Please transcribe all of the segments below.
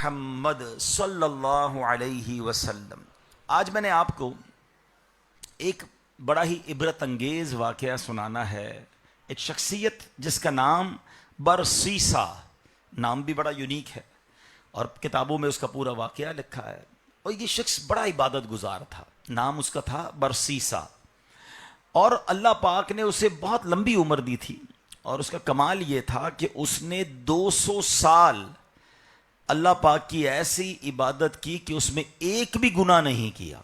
محمد صلی اللہ علیہ وسلم. آج میں نے آپ کو ایک بڑا ہی عبرت انگیز واقعہ سنانا ہے. ایک شخصیت جس کا نام برسیسا، نام بھی بڑا یونیک ہے اور کتابوں میں اس کا پورا واقعہ لکھا ہے. اور یہ شخص بڑا عبادت گزار تھا. نام اس کا تھا برسیسا، اور اللہ پاک نے اسے بہت لمبی عمر دی تھی. اور اس کا کمال یہ تھا کہ اس نے 200 سال اللہ پاک کی ایسی عبادت کی کہ اس میں ایک بھی گناہ نہیں کیا.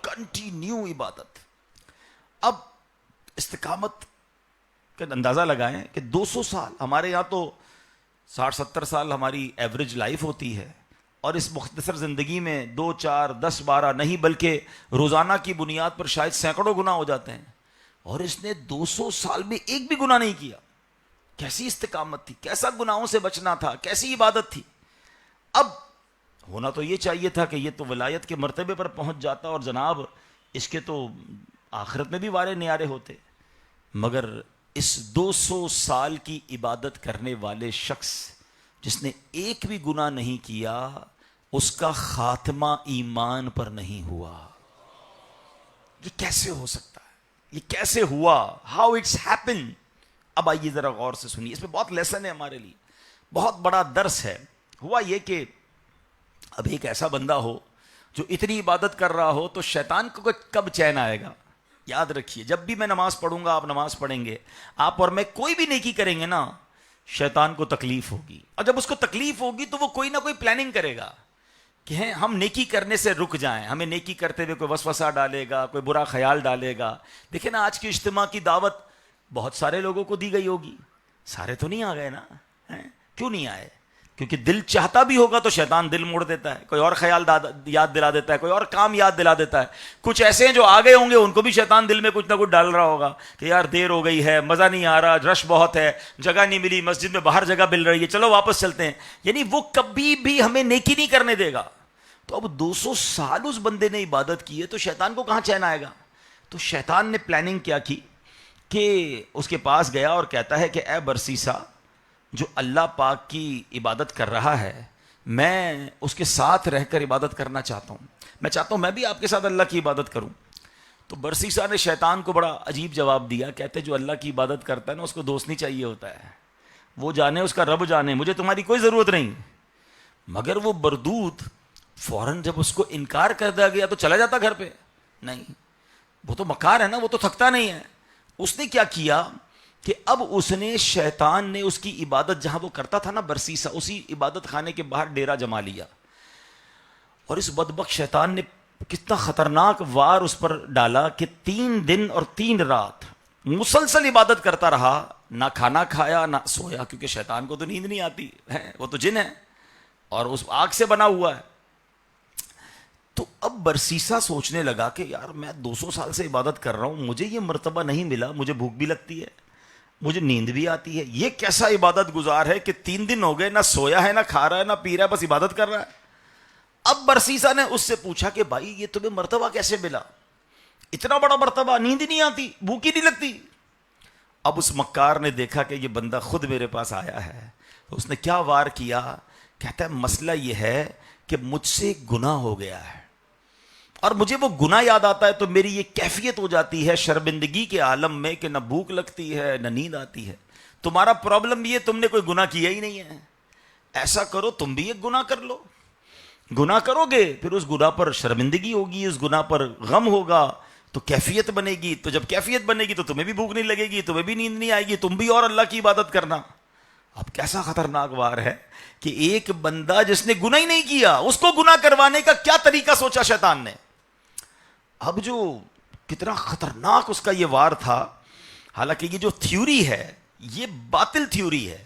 کنٹینیو عبادت. اب استقامت کا اندازہ لگائیں کہ 200 سال، ہمارے یہاں تو 60-70 سال ہماری ایوریج لائف ہوتی ہے، اور اس مختصر زندگی میں 2 4 10 12 نہیں بلکہ روزانہ کی بنیاد پر شاید سینکڑوں گناہ ہو جاتے ہیں. اور اس نے 200 سال میں ایک بھی گناہ نہیں کیا. کیسی استقامت تھی، کیسا گناہوں سے بچنا تھا، کیسی عبادت تھی. اب ہونا تو یہ چاہیے تھا کہ یہ تو ولایت کے مرتبے پر پہنچ جاتا اور جناب اس کے تو آخرت میں بھی وارے نیارے ہوتے. مگر اس 200 سال کی عبادت کرنے والے شخص جس نے ایک بھی گناہ نہیں کیا، اس کا خاتمہ ایمان پر نہیں ہوا. یہ کیسے ہو سکتا ہے؟ یہ کیسے ہوا؟ How it's happen. اب آئیے ذرا غور سے سنیے، اس میں بہت لیسن ہے ہمارے لیے، بہت بڑا درس ہے. ہوا یہ کہ اب ایک ایسا بندہ ہو جو اتنی عبادت کر رہا ہو تو شیطان کو کب چین آئے گا؟ یاد رکھیے، جب بھی میں نماز پڑھوں گا، آپ نماز پڑھیں گے، آپ اور میں کوئی بھی نیکی کریں گے نا، شیطان کو تکلیف ہوگی. اور جب اس کو تکلیف ہوگی تو وہ کوئی نہ کوئی پلاننگ کرے گا کہ ہم نیکی کرنے سے رک جائیں. ہمیں نیکی کرتے ہوئے کوئی وسوسہ ڈالے گا، کوئی برا خیال ڈالے گا. دیکھیں نا، آج کی اجتماع کی دعوت بہت سارے لوگوں کو دی گئی ہوگی، سارے تو نہیں آ گئے نا. کیوں نہیں آئے؟ کیونکہ دل چاہتا بھی ہوگا تو شیطان دل موڑ دیتا ہے، کوئی اور خیال یاد دلا دیتا ہے، کوئی اور کام یاد دلا دیتا ہے. کچھ ایسے ہیں جو آگے ہوں گے، ان کو بھی شیطان دل میں کچھ نہ کچھ ڈال رہا ہوگا کہ یار دیر ہو گئی ہے، مزہ نہیں آ رہا، رش بہت ہے، جگہ نہیں ملی، مسجد میں باہر جگہ مل رہی ہے، چلو واپس چلتے ہیں. یعنی وہ کبھی بھی ہمیں نیکی نہیں کرنے دے گا. تو اب 200 سال اس بندے نے عبادت کی ہے تو شیطان کو کہاں چین آئے گا؟ تو شیطان نے پلاننگ کیا کی کہ اس کے پاس گیا اور کہتا ہے کہ اے برسیسا، جو اللہ پاک کی عبادت کر رہا ہے، میں اس کے ساتھ رہ کر عبادت کرنا چاہتا ہوں. میں چاہتا ہوں میں بھی آپ کے ساتھ اللہ کی عبادت کروں. تو برسیسا نے شیطان کو بڑا عجیب جواب دیا. کہتے جو اللہ کی عبادت کرتا ہے نا، اس کو دوست نہیں چاہیے ہوتا ہے، وہ جانے اس کا رب جانے، مجھے تمہاری کوئی ضرورت نہیں. مگر وہ بردود فوراً جب اس کو انکار کر دیا گیا تو چلا جاتا گھر پہ. نہیں، وہ تو مکار ہے نا، وہ تو تھکتا نہیں ہے. اس نے کیا کیا کہ اب اس نے، شیطان نے اس کی عبادت جہاں وہ کرتا تھا نا برسیسا، اسی عبادت خانے کے باہر ڈیرا جما لیا. اور اس بدبخت شیطان نے کتنا خطرناک وار اس پر ڈالا کہ 3 دن اور 3 رات مسلسل عبادت کرتا رہا. نہ کھانا کھایا نہ سویا، کیونکہ شیطان کو تو نیند نہیں آتی ہے، وہ تو جن ہے اور اس آگ سے بنا ہوا ہے. تو اب برسیسا سوچنے لگا کہ یار میں 200 سال سے عبادت کر رہا ہوں، مجھے یہ مرتبہ نہیں ملا، مجھے بھوک بھی لگتی ہے، مجھے نیند بھی آتی ہے. یہ کیسا عبادت گزار ہے کہ 3 دن ہو گئے، نہ سویا ہے، نہ کھا رہا ہے، نہ پی رہا ہے، بس عبادت کر رہا ہے. اب برسیسا نے اس سے پوچھا کہ بھائی یہ تمہیں مرتبہ کیسے ملا؟ اتنا بڑا مرتبہ، نیند ہی نہیں آتی، بھوک ہی نہیں لگتی. اب اس مکار نے دیکھا کہ یہ بندہ خود میرے پاس آیا ہے، تو اس نے کیا وار کیا؟ کہتا ہے مسئلہ یہ ہے کہ مجھ سے گناہ ہو گیا ہے، اور مجھے وہ گناہ یاد آتا ہے تو میری یہ کیفیت ہو جاتی ہے شرمندگی کے عالم میں کہ نہ بھوک لگتی ہے نہ نیند آتی ہے. تمہارا پرابلم یہ، تم نے کوئی گناہ کیا ہی نہیں ہے. ایسا کرو تم بھی ایک گناہ کر لو. گناہ کرو گے پھر اس گناہ پر شرمندگی ہوگی، اس گناہ پر غم ہوگا، تو کیفیت بنے گی. تو جب کیفیت بنے گی تو تمہیں بھی بھوک نہیں لگے گی، تمہیں بھی نیند نہیں آئے گی، تم بھی اور اللہ کی عبادت کرنا. اب کیسا خطرناک وار ہے کہ ایک بندہ جس نے گناہ ہی نہیں کیا، اس کو گناہ کروانے کا کیا طریقہ سوچا شیطان نے. اب جو کتنا خطرناک اس کا یہ وار تھا. حالانکہ یہ جو تھیوری ہے یہ باطل تھیوری ہے.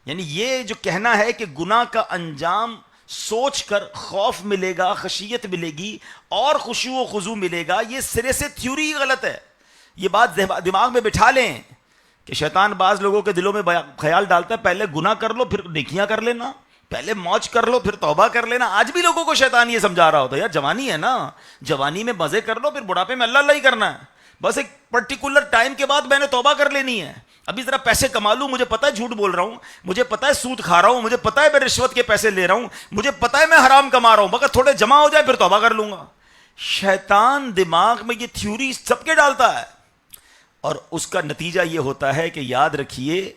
یعنی یہ جو کہنا ہے کہ گناہ کا انجام سوچ کر خوف ملے گا، خشیت ملے گی اور خشوع و خضوع ملے گا، یہ سرے سے تھیوری غلط ہے. یہ بات دماغ میں بٹھا لیں کہ شیطان بعض لوگوں کے دلوں میں خیال ڈالتا ہے پہلے گناہ کر لو پھر نیکیاں کر لینا، پہلے موج کر لو پھر توبہ کر لینا. آج بھی لوگوں کو شیطان یہ سمجھا رہا ہوتا ہے یار جوانی ہے نا، جوانی میں مزے کر لو، پھر بڑھاپے میں اللہ اللہ ہی کرنا ہے، بس ایک پرٹیکولر ٹائم کے بعد میں نے توبہ کر لینی ہے. ابھی ذرا پیسے کما لوں, مجھے پتا ہے جھوٹ بول رہا ہوں, مجھے پتا ہے سود کھا رہا ہوں, مجھے پتا ہے میں رشوت کے پیسے لے رہا ہوں, مجھے پتا ہے میں حرام کما رہا ہوں, مگر تھوڑے جمع ہو جائے پھر توبہ کر لوں گا. شیطان دماغ میں یہ تھیوری سب کے ڈالتا ہے, اور اس کا نتیجہ یہ ہوتا ہے کہ یاد رکھیے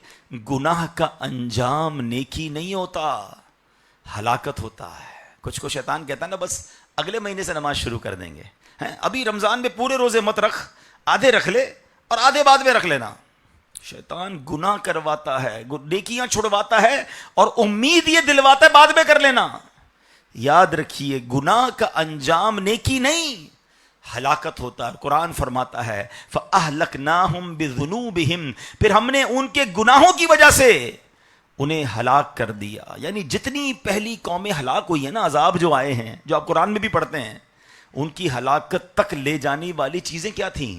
گناہ کا انجام نیکی نہیں ہوتا, ہلاکت ہوتا ہے. کچھ کو شیطان کہتا ہے نا بس اگلے مہینے سے نماز شروع کر دیں گے, ابھی رمضان میں پورے روزے مت رکھ, آدھے رکھ لے اور آدھے بعد میں رکھ لینا. شیطان گناہ کرواتا ہے, نیکیاں چھڑواتا ہے اور امید یہ دلواتا ہے بعد میں کر لینا. یاد رکھیے گناہ کا انجام نیکی نہیں, ہلاکت ہوتا ہے. قرآن فرماتا ہے فَأَهْلَكْنَاهُمْ بِذُنُوبِهِمْ, پھر ہم نے ان کے گناہوں کی وجہ سے انہیں ہلاک کر دیا. یعنی جتنی پہلی قومیں ہلاک ہوئی ہیں نا, عذاب جو آئے ہیں جو آپ قرآن میں بھی پڑھتے ہیں, ان کی ہلاکت تک لے جانے والی چیزیں کیا تھیں؟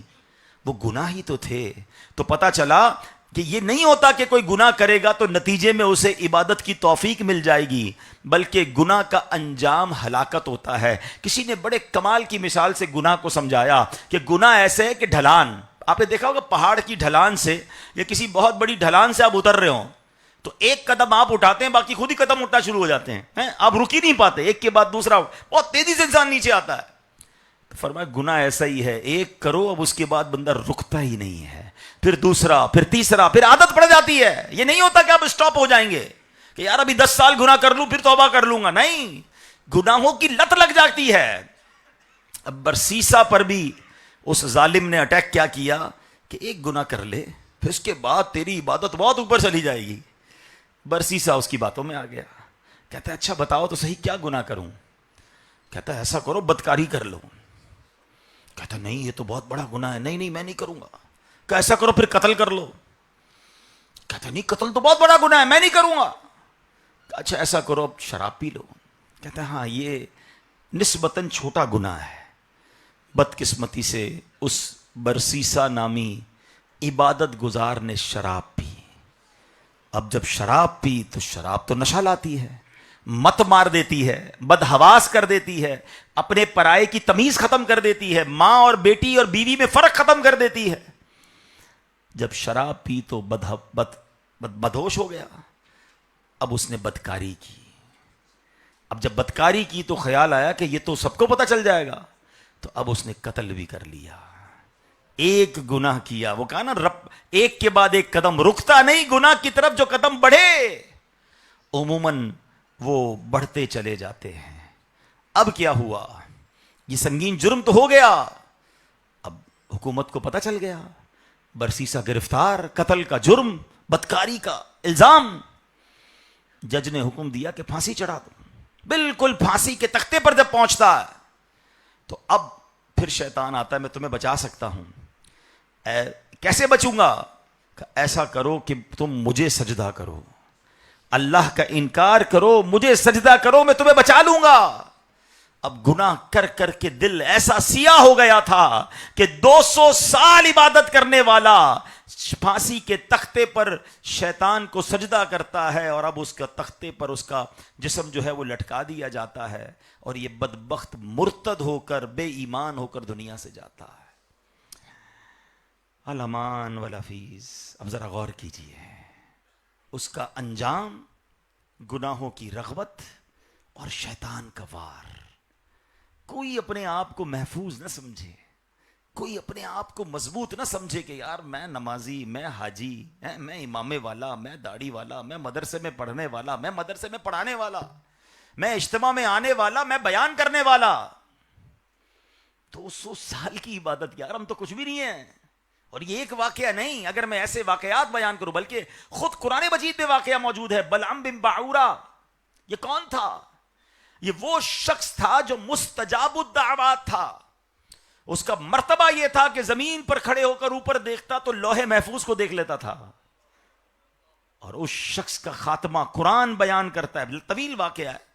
وہ گناہ ہی تو تھے. تو پتا چلا کہ یہ نہیں ہوتا کہ کوئی گناہ کرے گا تو نتیجے میں اسے عبادت کی توفیق مل جائے گی, بلکہ گناہ کا انجام ہلاکت ہوتا ہے. کسی نے بڑے کمال کی مثال سے گناہ کو سمجھایا کہ گناہ ایسے ہے کہ ڈھلان, آپ نے دیکھا ہوگا پہاڑ کی ڈھلان سے یا کسی بہت بڑی ڈھلان سے آپ اتر رہے ہوں تو ایک قدم آپ اٹھاتے ہیں, باقی خود ہی قدم اٹھنا شروع ہو جاتے ہیں, آپ رک ہی نہیں پاتے, ایک کے بعد دوسرا بہت تیزی سے انسان نیچے آتا ہے. فرمایا گناہ ایسا ہی ہے, ایک کرو اب اس کے بعد بندہ رکتا ہی نہیں ہے, پھر دوسرا, پھر تیسرا, پھر عادت پڑ جاتی ہے. یہ نہیں ہوتا کہ آپ اسٹاپ ہو جائیں گے کہ یار ابھی 10 سال گناہ کر لوں پھر توبہ کر لوں گا, نہیں, گناہوں کی لت لگ جاتی ہے. اب برسیسا پر بھی اس ظالم نے اٹیک کیا کیا کہ ایک گناہ کر لے پھر اس کے بعد تیری عبادت بہت اوپر چلی جائے گی. برسیسا اس کی باتوں میں آ گیا, کہتا ہے اچھا بتاؤ تو صحیح کیا گناہ کروں؟ کہتا ہے ایسا کرو بدکاری کر لو. کہتا نہیں یہ تو بہت بڑا گناہ ہے, نہیں میں نہیں کروں گا. کہ ایسا کرو پھر قتل کر لو. کہتا نہیں قتل تو بہت بڑا گناہ ہے, میں نہیں کروں گا. اچھا ایسا کرو اب شراب پی لو. کہتا ہے ہاں یہ نسبتاً چھوٹا گناہ ہے. بدقسمتی سے اس برسیسا نامی عبادت گزار نے شراب پی. اب جب شراب پی تو شراب تو نشہ لاتی ہے, مت مار دیتی ہے, بدحواس کر دیتی ہے, اپنے پرائے کی تمیز ختم کر دیتی ہے, ماں اور بیٹی اور بیوی میں فرق ختم کر دیتی ہے. جب شراب پی تو بدہوش ہو گیا. اب اس نے بدکاری کی. اب جب بدکاری کی تو خیال آیا کہ یہ تو سب کو پتہ چل جائے گا, تو اب اس نے قتل بھی کر لیا. ایک گناہ کیا, وہ کہا نا رب ایک کے بعد ایک قدم رکتا نہیں گناہ کی طرف, جو قدم بڑھے عموماً وہ بڑھتے چلے جاتے ہیں. اب کیا ہوا؟ یہ سنگین جرم تو ہو گیا. اب حکومت کو پتہ چل گیا, برسیسا گرفتار, قتل کا جرم, بدکاری کا الزام. جج نے حکم دیا کہ پھانسی چڑھا دو. بالکل پھانسی کے تختے پر جب پہنچتا ہے تو اب پھر شیطان آتا ہے, میں تمہیں بچا سکتا ہوں. کیسے بچوں گا؟ ایسا کرو کہ تم مجھے سجدہ کرو, اللہ کا انکار کرو, مجھے سجدہ کرو, میں تمہیں بچا لوں گا. اب گناہ کر کر کے دل ایسا سیاہ ہو گیا تھا کہ 200 سال عبادت کرنے والا پھانسی کے تختے پر شیطان کو سجدہ کرتا ہے, اور اب اس کا تختے پر اس کا جسم جو ہے وہ لٹکا دیا جاتا ہے, اور یہ بدبخت مرتد ہو کر, بے ایمان ہو کر دنیا سے جاتا ہے. الامان والافیز. اب ذرا غور کیجیے, اس کا انجام گناہوں کی رغبت اور شیطان کا وار. کوئی اپنے آپ کو محفوظ نہ سمجھے, کوئی اپنے آپ کو مضبوط نہ سمجھے کہ یار میں نمازی, میں حاجی, میں امامے والا, میں داڑھی والا, میں مدرسے میں پڑھنے والا, میں مدرسے میں پڑھانے والا, میں اجتماع میں آنے والا, میں بیان کرنے والا. 200 سال کی عبادت, یار ہم تو کچھ بھی نہیں ہیں. اور یہ ایک واقعہ نہیں, اگر میں ایسے واقعات بیان کروں, بلکہ خود قرآن مجید میں واقعہ موجود ہے. بلعم بن باعورہ, یہ کون تھا؟ یہ وہ شخص تھا جو مستجاب الدعوات تھا. اس کا مرتبہ یہ تھا کہ زمین پر کھڑے ہو کر اوپر دیکھتا تو لوح محفوظ کو دیکھ لیتا تھا. اور اس شخص کا خاتمہ قرآن بیان کرتا ہے, طویل واقعہ ہے.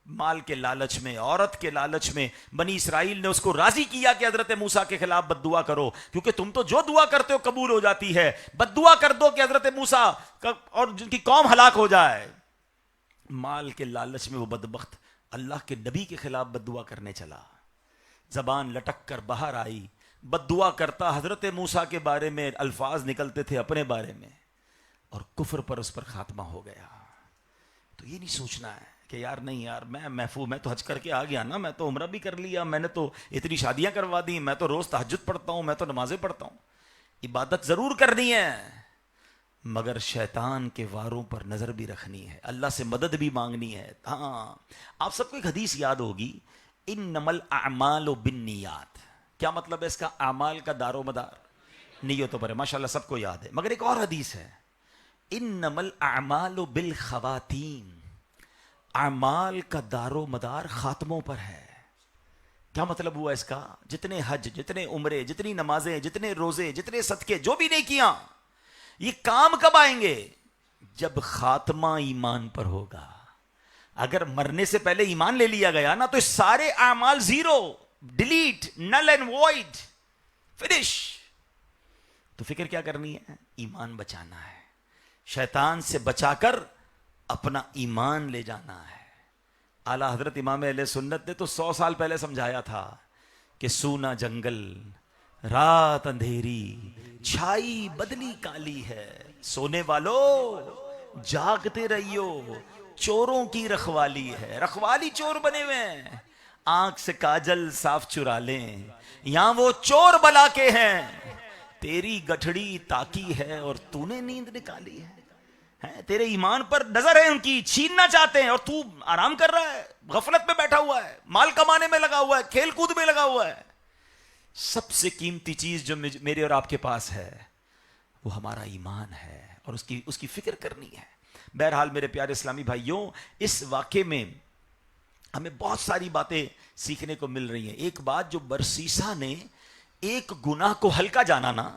مال کے لالچ میں, عورت کے لالچ میں بنی اسرائیل نے اس کو راضی کیا کہ حضرت موسیٰ کے خلاف بد دعا کرو, کیونکہ تم تو جو دعا کرتے ہو قبول ہو جاتی ہے. بد دعا کر دو کہ حضرت موسیٰ اور جن کی قوم ہلاک ہو جائے. مال کے لالچ میں وہ بدبخت اللہ کے نبی کے خلاف بد دعا کرنے چلا. زبان لٹک کر باہر آئی, بد دعا کرتا حضرت موسیٰ کے بارے میں الفاظ نکلتے تھے اپنے بارے میں، اور کفر پر اس پر خاتمہ ہو گیا۔ تو یہ نہیں سوچنا ہے کہ یار نہیں یار میں محفوظ، میں تو حج کر کے آ گیا نا، میں تو عمرہ بھی کر لیا، میں نے تو اتنی شادیاں کروا دی، میں تو روز تہجد پڑھتا ہوں، میں تو نمازیں پڑھتا ہوں۔ عبادت ضرور کرنی ہے، مگر شیطان کے واروں پر نظر بھی رکھنی ہے، اللہ سے مدد بھی مانگنی ہے۔ ہاں، آپ سب کو ایک حدیث یاد ہوگی، انما الاعمال بالنیات۔ کیا مطلب ہے اس کا؟ اعمال کا دار و مدار نیتوں پر ہے، ماشاءاللہ سب کو یاد ہے۔ مگر ایک اور حدیث ہے، انما الاعمال بالخواتیم، اعمال کا دار و مدار خاتموں پر ہے۔ کیا مطلب ہوا اس کا؟ جتنے حج، جتنے عمرے، جتنی نمازیں، جتنے روزے، جتنے صدقے، جو بھی نیکیاں، یہ کام کب آئیں گے؟ جب خاتمہ ایمان پر ہوگا۔ اگر مرنے سے پہلے ایمان لے لیا گیا نا تو سارے اعمال zero, delete, null and void, finish. تو فکر کیا کرنی ہے؟ ایمان بچانا ہے، شیطان سے بچا کر اپنا ایمان لے جانا ہے۔ اعلیٰ حضرت امام اہل سنت نے تو 100 سال پہلے سمجھایا تھا کہ سونا جنگل، رات اندھیری، چھائی بدلی کالی ہے، سونے والو جاگتے رہیو، چوروں کی رکھوالی ہے۔ رکھوالی چور بنے ہوئے ہیں، آنکھ سے کاجل صاف چرا لیں، یہاں وہ چور بلا کے ہیں، تیری گٹھڑی تاکی ہے اور تو نے نیند نکالی ہے۔ تیرے ایمان پر نظر ہے ان کی، چھیننا چاہتے ہیں، اور تو آرام کر رہا ہے، غفلت میں بیٹھا ہوا ہے، مال کمانے میں لگا ہوا ہے، کھیل کود میں لگا ہوا ہے۔ سب سے قیمتی چیز جو میرے اور آپ کے پاس ہے وہ ہمارا ایمان ہے، اور اس کی فکر کرنی ہے۔ بہرحال میرے پیارے اسلامی بھائیوں، اس واقعے میں ہمیں بہت ساری باتیں سیکھنے کو مل رہی ہیں۔ ایک بات، جو برسیسا نے ایک گناہ کو ہلکا جانا نا،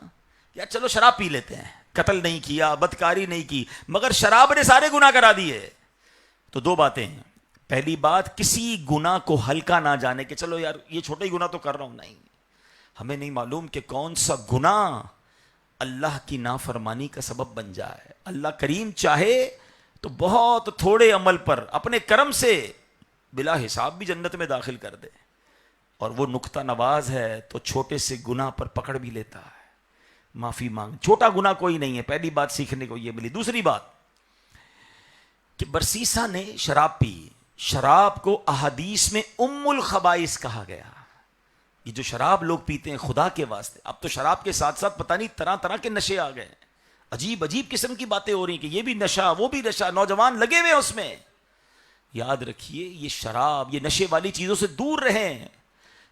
یا چلو شراب پی لیتے ہیں، قتل نہیں کیا، بدکاری نہیں کی، مگر شراب نے سارے گناہ کرا دیے۔ تو دو باتیں ہیں۔ پہلی بات، کسی گناہ کو ہلکا نہ جانے کہ چلو یار یہ چھوٹا ہی گناہ تو کر رہا ہوں، نہیں، ہمیں نہیں معلوم کہ کون سا گناہ اللہ کی نافرمانی کا سبب بن جائے۔ اللہ کریم چاہے تو بہت تھوڑے عمل پر اپنے کرم سے بلا حساب بھی جنت میں داخل کر دے، اور وہ نکتہ نواز ہے تو چھوٹے سے گناہ پر پکڑ بھی لیتا ہے۔ معافی مانگ، چھوٹا گناہ کوئی نہیں ہے۔ پہلی بات سیکھنے کو یہ ملی۔ دوسری بات کہ برسیسا نے شراب پی، شراب کو احادیث میں ام الخبائث کہا گیا۔ یہ جو شراب لوگ پیتے ہیں خدا کے واسطے، اب تو شراب کے ساتھ ساتھ پتہ نہیں طرح طرح کے نشے آ گئے، عجیب عجیب قسم کی باتیں ہو رہی ہیں کہ یہ بھی نشہ وہ بھی نشہ، نوجوان لگے ہوئے اس میں۔ یاد رکھیے، یہ شراب، یہ نشے والی چیزوں سے دور رہیں۔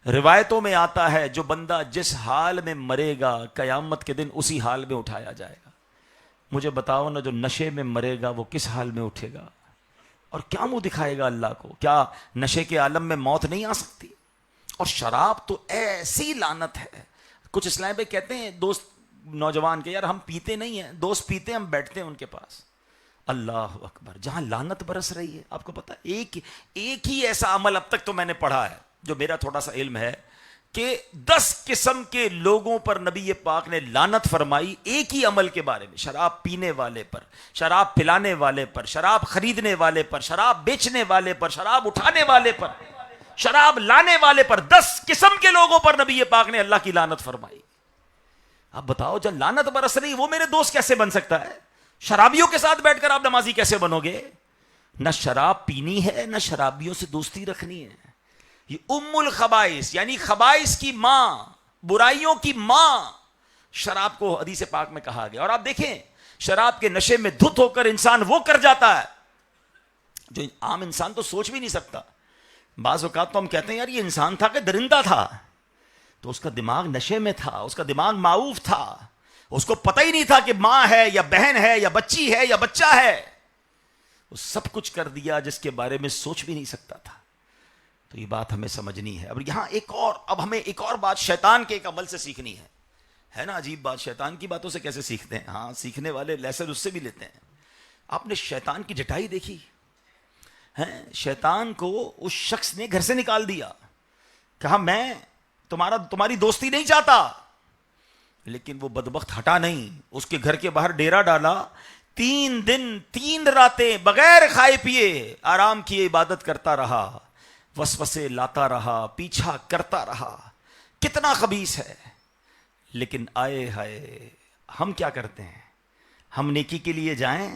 روایتوں میں آتا ہے جو بندہ جس حال میں مرے گا قیامت کے دن اسی حال میں اٹھایا جائے گا۔ مجھے بتاؤ نا، جو نشے میں مرے گا وہ کس حال میں اٹھے گا اور کیا منہ دکھائے گا اللہ کو؟ کیا نشے کے عالم میں موت نہیں آ سکتی؟ اور شراب تو ایسی لعنت ہے۔ کچھ اسلام پہ کہتے ہیں دوست نوجوان کے، یار ہم پیتے نہیں ہیں، دوست پیتے ہیں، ہم بیٹھتے ہیں ان کے پاس۔ اللہ اکبر، جہاں لعنت برس رہی ہے۔ آپ کو پتا ایک ہی ایسا عمل اب تک تو میں نے پڑھا ہے، جو میرا تھوڑا سا علم ہے، کہ 10 قسم کے لوگوں پر نبی پاک نے لعنت فرمائی ایک ہی عمل کے بارے میں۔ شراب پینے والے پر، شراب پلانے والے پر، شراب خریدنے والے پر، شراب بیچنے والے پر، شراب اٹھانے والے پر، شراب لانے والے پر، 10 قسم کے لوگوں پر نبی پاک نے اللہ کی لعنت فرمائی۔ اب بتاؤ، جب لعنت برس رہی وہ میرے دوست کیسے بن سکتا ہے؟ شرابیوں کے ساتھ بیٹھ کر آپ نمازی کیسے بنو گے؟ نہ شراب پینی ہے، نہ شرابیوں سے دوستی رکھنی ہے۔ یہ ام الخبائث یعنی خبائث کی ماں، برائیوں کی ماں، شراب کو حدیث پاک میں کہا گیا۔ اور آپ دیکھیں، شراب کے نشے میں دھت ہو کر انسان وہ کر جاتا ہے جو عام انسان تو سوچ بھی نہیں سکتا۔ بعض اوقات تو ہم کہتے ہیں یار یہ انسان تھا کہ درندہ تھا، تو اس کا دماغ نشے میں تھا، اس کا دماغ معوف تھا، اس کو پتہ ہی نہیں تھا کہ ماں ہے یا بہن ہے یا بچی ہے یا بچہ ہے، وہ سب کچھ کر دیا جس کے بارے میں سوچ بھی نہیں سکتا تھا۔ تو یہ بات ہمیں سمجھنی ہے۔ اب یہاں اب ہمیں ایک اور بات شیطان کے ایک عمل سے سیکھنی ہے نا؟ عجیب بات، شیطان کی باتوں سے کیسے سیکھتے ہیں؟ ہاں، سیکھنے والے لیسن اس سے بھی لیتے ہیں۔ آپ نے شیطان کی جٹائی دیکھی ہے؟ شیطان کو اس شخص نے گھر سے نکال دیا، کہا میں تمہاری دوستی نہیں چاہتا، لیکن وہ بدبخت ہٹا نہیں، اس کے گھر کے باہر ڈیرا ڈالا، 3 دن 3 راتیں بغیر کھائے پیے آرام کیے عبادت کرتا رہا، وسوسے لاتا رہا، پیچھا کرتا رہا۔ کتنا خبیث ہے، لیکن آئے ہائے ہم کیا کرتے ہیں؟ ہم نیکی کے لیے جائیں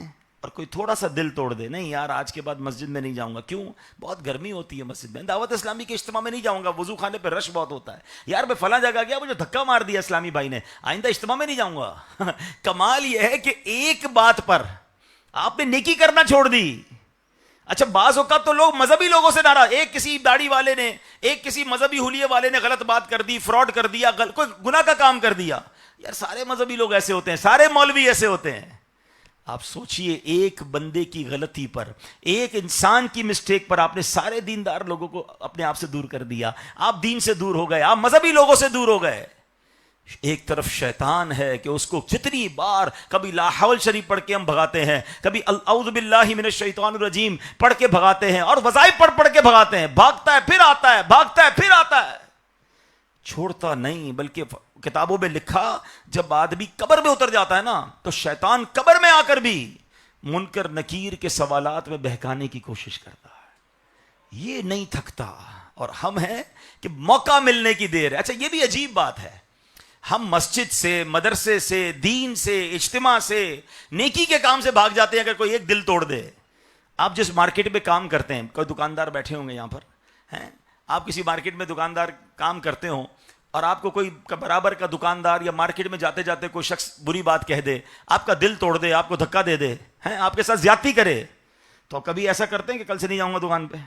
اور کوئی تھوڑا سا دل توڑ دے، نہیں یار آج کے بعد مسجد میں نہیں جاؤں گا، کیوں؟ بہت گرمی ہوتی ہے مسجد میں، دعوت اسلامی کے اجتماع میں نہیں جاؤں گا، وضو خانے پہ رش بہت ہوتا ہے، یار میں فلاں جگہ گیا مجھے دھکا مار دیا اسلامی بھائی نے، آئندہ اجتماع میں نہیں جاؤں گا۔ کمال یہ ہے کہ ایک بات پر آپ نے نیکی کرنا چھوڑ دی۔ اچھا بعض اوقات تو لوگ مذہبی لوگوں سے ناراض، ایک کسی داڑھی والے نے، ایک کسی مذہبی حلیے والے نے غلط بات کر دی، فراڈ کر دیا، کوئی گناہ کا کام کر دیا، یار سارے مذہبی لوگ ایسے ہوتے ہیں، سارے مولوی ایسے ہوتے ہیں۔ آپ سوچئے ایک بندے کی غلطی پر، ایک انسان کی مسٹیک پر آپ نے سارے دیندار لوگوں کو اپنے آپ سے دور کر دیا، آپ دین سے دور ہو گئے، آپ مذہبی لوگوں سے دور ہو گئے۔ ایک طرف شیطان ہے کہ اس کو جتنی بار کبھی لا حول شریف پڑھ کے ہم بھگاتے ہیں، کبھی اعوذ باللہ من الشیطان الرجیم پڑھ کے بھگاتے ہیں، اور وظائف پڑھ کے بھگاتے ہیں، بھاگتا ہے پھر آتا ہے، بھاگتا ہے پھر آتا ہے، چھوڑتا نہیں۔ بلکہ کتابوں میں لکھا جب آدمی قبر میں اتر جاتا ہے نا تو شیطان قبر میں آ کر بھی منکر نکیر کے سوالات میں بہکانے کی کوشش کرتا ہے، یہ نہیں تھکتا، اور ہم ہیں کہ موقع ملنے کی دیر ہے۔ اچھا یہ بھی عجیب بات ہے، ہم مسجد سے، مدرسے سے، دین سے، اجتماع سے، نیکی کے کام سے بھاگ جاتے ہیں اگر کوئی ایک دل توڑ دے۔ آپ جس مارکیٹ میں کام کرتے ہیں، کوئی دکاندار بیٹھے ہوں گے یہاں پر ہیں، آپ کسی مارکیٹ میں دکاندار کام کرتے ہوں اور آپ کو کوئی برابر کا دکاندار یا مارکیٹ میں جاتے جاتے کوئی شخص بری بات کہہ دے، آپ کا دل توڑ دے، آپ کو دھکا دے دے، ہیں آپ کے ساتھ زیادتی کرے، تو کبھی ایسا کرتے ہیں کہ کل سے نہیں جاؤں گا دکان پہ،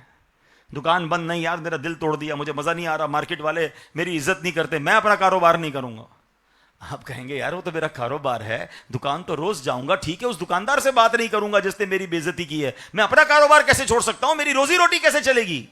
دکان بند، نہیں یار میرا دل توڑ دیا، مجھے مزہ نہیں آ رہا، مارکیٹ والے میری عزت نہیں کرتے، میں اپنا کاروبار نہیں کروں گا۔ آپ کہیں گے یار وہ تو میرا کاروبار ہے، دکان تو روز جاؤں گا، ٹھیک ہے اس دکاندار سے بات نہیں کروں گا جس نے میری بے عزتی کی ہے، میں اپنا کاروبار کیسے چھوڑ سکتا ہوں، میری روزی روٹی کیسے چلے گی؟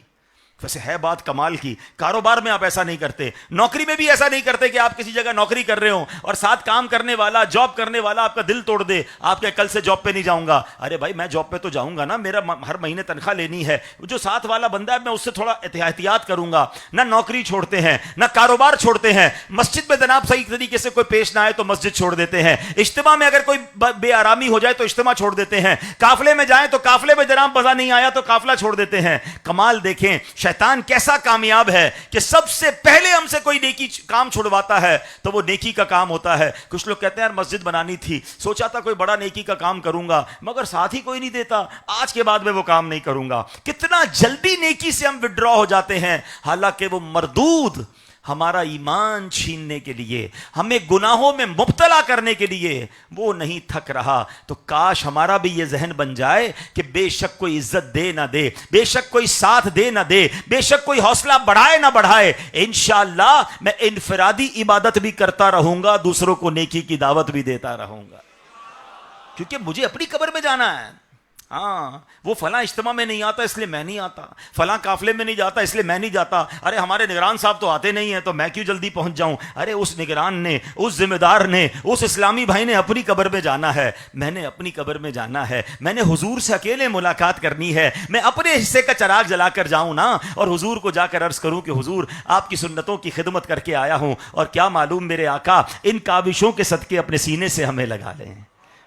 ویسے ہے بات کمال کی، کاروبار میں آپ ایسا نہیں کرتے، نوکری میں بھی ایسا نہیں کرتے کہ آپ کسی جگہ نوکری کر رہے ہوں اور ساتھ کام کرنے والا، جاب کرنے والا آپ کا دل توڑ دے، آپ کہ کل سے جاب پہ نہیں جاؤں گا۔ ارے بھائی میں جاب پہ تو جاؤں گا نا، میرا ہر مہینے تنخواہ لینی ہے، جو ساتھ والا بندہ ہے میں اس سے تھوڑا احتیاط کروں گا۔ نہ نوکری چھوڑتے ہیں، نہ کاروبار چھوڑتے ہیں، مسجد میں جناب صحیح طریقے سے کوئی پیش نہ آئے تو مسجد چھوڑ دیتے ہیں، اجتماع میں اگر کوئی بے آرامی ہو جائے تو اجتماع چھوڑ دیتے ہیں، قافلے میں جائیں تو قافلے میں جناب مزہ نہیں آیا تو قافلہ چھوڑ دیتے ہیں۔ کمال دیکھیں شیطان کیسا کامیاب ہے کہ سب سے پہلے ہم سے کوئی نیکی کام چھڑواتا ہے تو وہ نیکی کا کام ہوتا ہے۔ کچھ لوگ کہتے ہیں یار مسجد بنانی تھی، سوچا تھا کوئی بڑا نیکی کا کام کروں گا، مگر ساتھ ہی کوئی نہیں دیتا، آج کے بعد میں وہ کام نہیں کروں گا۔ کتنا جلدی نیکی سے ہم وڈرا ہو جاتے ہیں، حالانکہ وہ مردود ہمارا ایمان چھیننے کے لیے، ہمیں گناہوں میں مبتلا کرنے کے لیے وہ نہیں تھک رہا۔ تو کاش ہمارا بھی یہ ذہن بن جائے کہ بے شک کوئی عزت دے نہ دے، بے شک کوئی ساتھ دے نہ دے، بے شک کوئی حوصلہ بڑھائے نہ بڑھائے، انشاءاللہ میں انفرادی عبادت بھی کرتا رہوں گا، دوسروں کو نیکی کی دعوت بھی دیتا رہوں گا، کیونکہ مجھے اپنی قبر میں جانا ہے۔ ہاں وہ فلاں اجتماع میں نہیں آتا اس لیے میں نہیں آتا، فلاں قافلے میں نہیں جاتا اس لیے میں نہیں جاتا، ارے ہمارے نگران صاحب تو آتے نہیں ہیں تو میں کیوں جلدی پہنچ جاؤں؟ ارے اس نگران نے، اس ذمہ دار نے، اس اسلامی بھائی نے اپنی قبر میں جانا ہے، میں نے اپنی قبر میں جانا ہے، میں نے حضور سے اکیلے ملاقات کرنی ہے، میں اپنے حصے کا چراغ جلا کر جاؤں نا، اور حضور کو جا کر عرض کروں کہ حضور آپ کی سنتوں کی خدمت کر کے آیا ہوں، اور کیا معلوم میرے آقا ان کاوشوں کے صدقے اپنے سینے سے ہمیں لگا لیں۔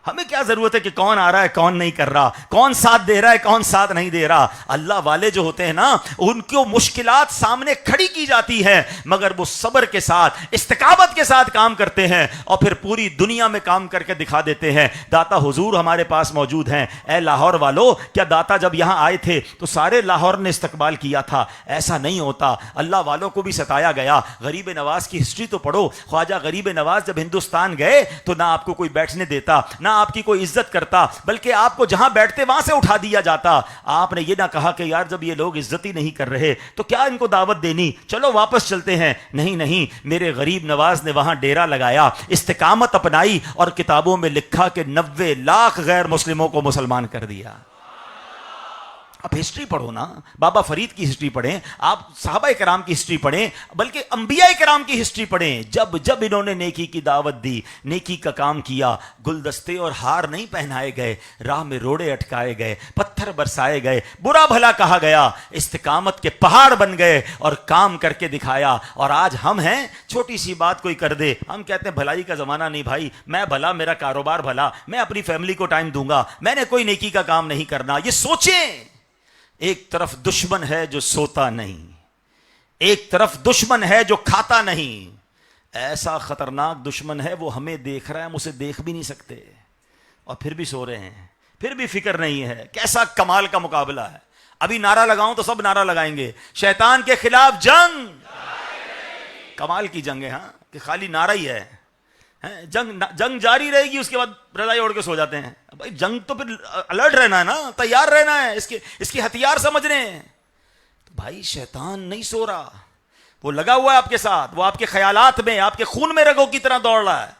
ہمیں کیا ضرورت ہے کہ کون آ رہا ہے کون نہیں کر رہا، کون ساتھ دے رہا ہے کون ساتھ نہیں دے رہا۔ اللہ والے جو ہوتے ہیں نا ان کو مشکلات سامنے کھڑی کی جاتی ہے مگر وہ صبر کے ساتھ، استقامت کے ساتھ کام کرتے ہیں اور پھر پوری دنیا میں کام کر کے دکھا دیتے ہیں۔ داتا حضور ہمارے پاس موجود ہیں۔ اے لاہور والو، کیا داتا جب یہاں آئے تھے تو سارے لاہور نے استقبال کیا تھا؟ ایسا نہیں ہوتا، اللہ والوں کو بھی ستایا گیا۔ غریب نواز کی ہسٹری تو پڑھو، خواجہ غریب نواز جب ہندوستان گئے تو نہ آپ کو کوئی بیٹھنے دیتا، نہ آپ کی کوئی عزت کرتا، بلکہ آپ کو جہاں بیٹھتے وہاں سے اٹھا دیا جاتا۔ آپ نے یہ نہ کہا کہ یار جب یہ لوگ عزت ہی نہیں کر رہے تو کیا ان کو دعوت دینی، چلو واپس چلتے ہیں۔ نہیں نہیں، میرے غریب نواز نے وہاں ڈیرا لگایا، استقامت اپنائی، اور کتابوں میں لکھا کہ 90 لاکھ غیر مسلموں کو مسلمان کر دیا۔ آپ ہسٹری پڑھو نا، بابا فرید کی ہسٹری پڑھیں، آپ صحابہ کرام کی ہسٹری پڑھیں، بلکہ انبیاء کرام کی ہسٹری پڑھیں۔ جب جب انہوں نے نیکی کی دعوت دی، نیکی کا کام کیا، گلدستے اور ہار نہیں پہنائے گئے، راہ میں روڑے اٹکائے گئے، پتھر برسائے گئے، برا بھلا کہا گیا، استقامت کے پہاڑ بن گئے اور کام کر کے دکھایا۔ اور آج ہم ہیں، چھوٹی سی بات کوئی کر دے ہم کہتے ہیں بھلائی کا زمانہ نہیں بھائی، میں بھلا، میرا کاروبار بھلا، میں اپنی فیملی کو ٹائم دوں گا، میں نے کوئی نیکی کا کام نہیں کرنا۔ یہ سوچیں، ایک طرف دشمن ہے جو سوتا نہیں، ایک طرف دشمن ہے جو کھاتا نہیں، ایسا خطرناک دشمن ہے، وہ ہمیں دیکھ رہا ہے، ہم اسے دیکھ بھی نہیں سکتے اور پھر بھی سو رہے ہیں، پھر بھی فکر نہیں ہے. کیسا کمال کا مقابلہ ہے. ابھی نعرہ لگاؤں تو سب نعرہ لگائیں گے، شیطان کے خلاف جنگ. کمال کی جنگ ہے ہاں، کہ خالی نعرہ ہی ہے. جنگ جاری رہے گی، اس کے بعد رضائی اوڑھ کے سو جاتے ہیں. بھائی جنگ تو پھر الرٹ رہنا ہے نا، تیار رہنا ہے، اس کے ہتھیار سمجھنے ہیں. تو بھائی شیطان نہیں سو رہا، وہ لگا ہوا ہے آپ کے ساتھ، وہ آپ کے خیالات میں، آپ کے خون میں رگوں کی طرح دوڑ رہا ہے.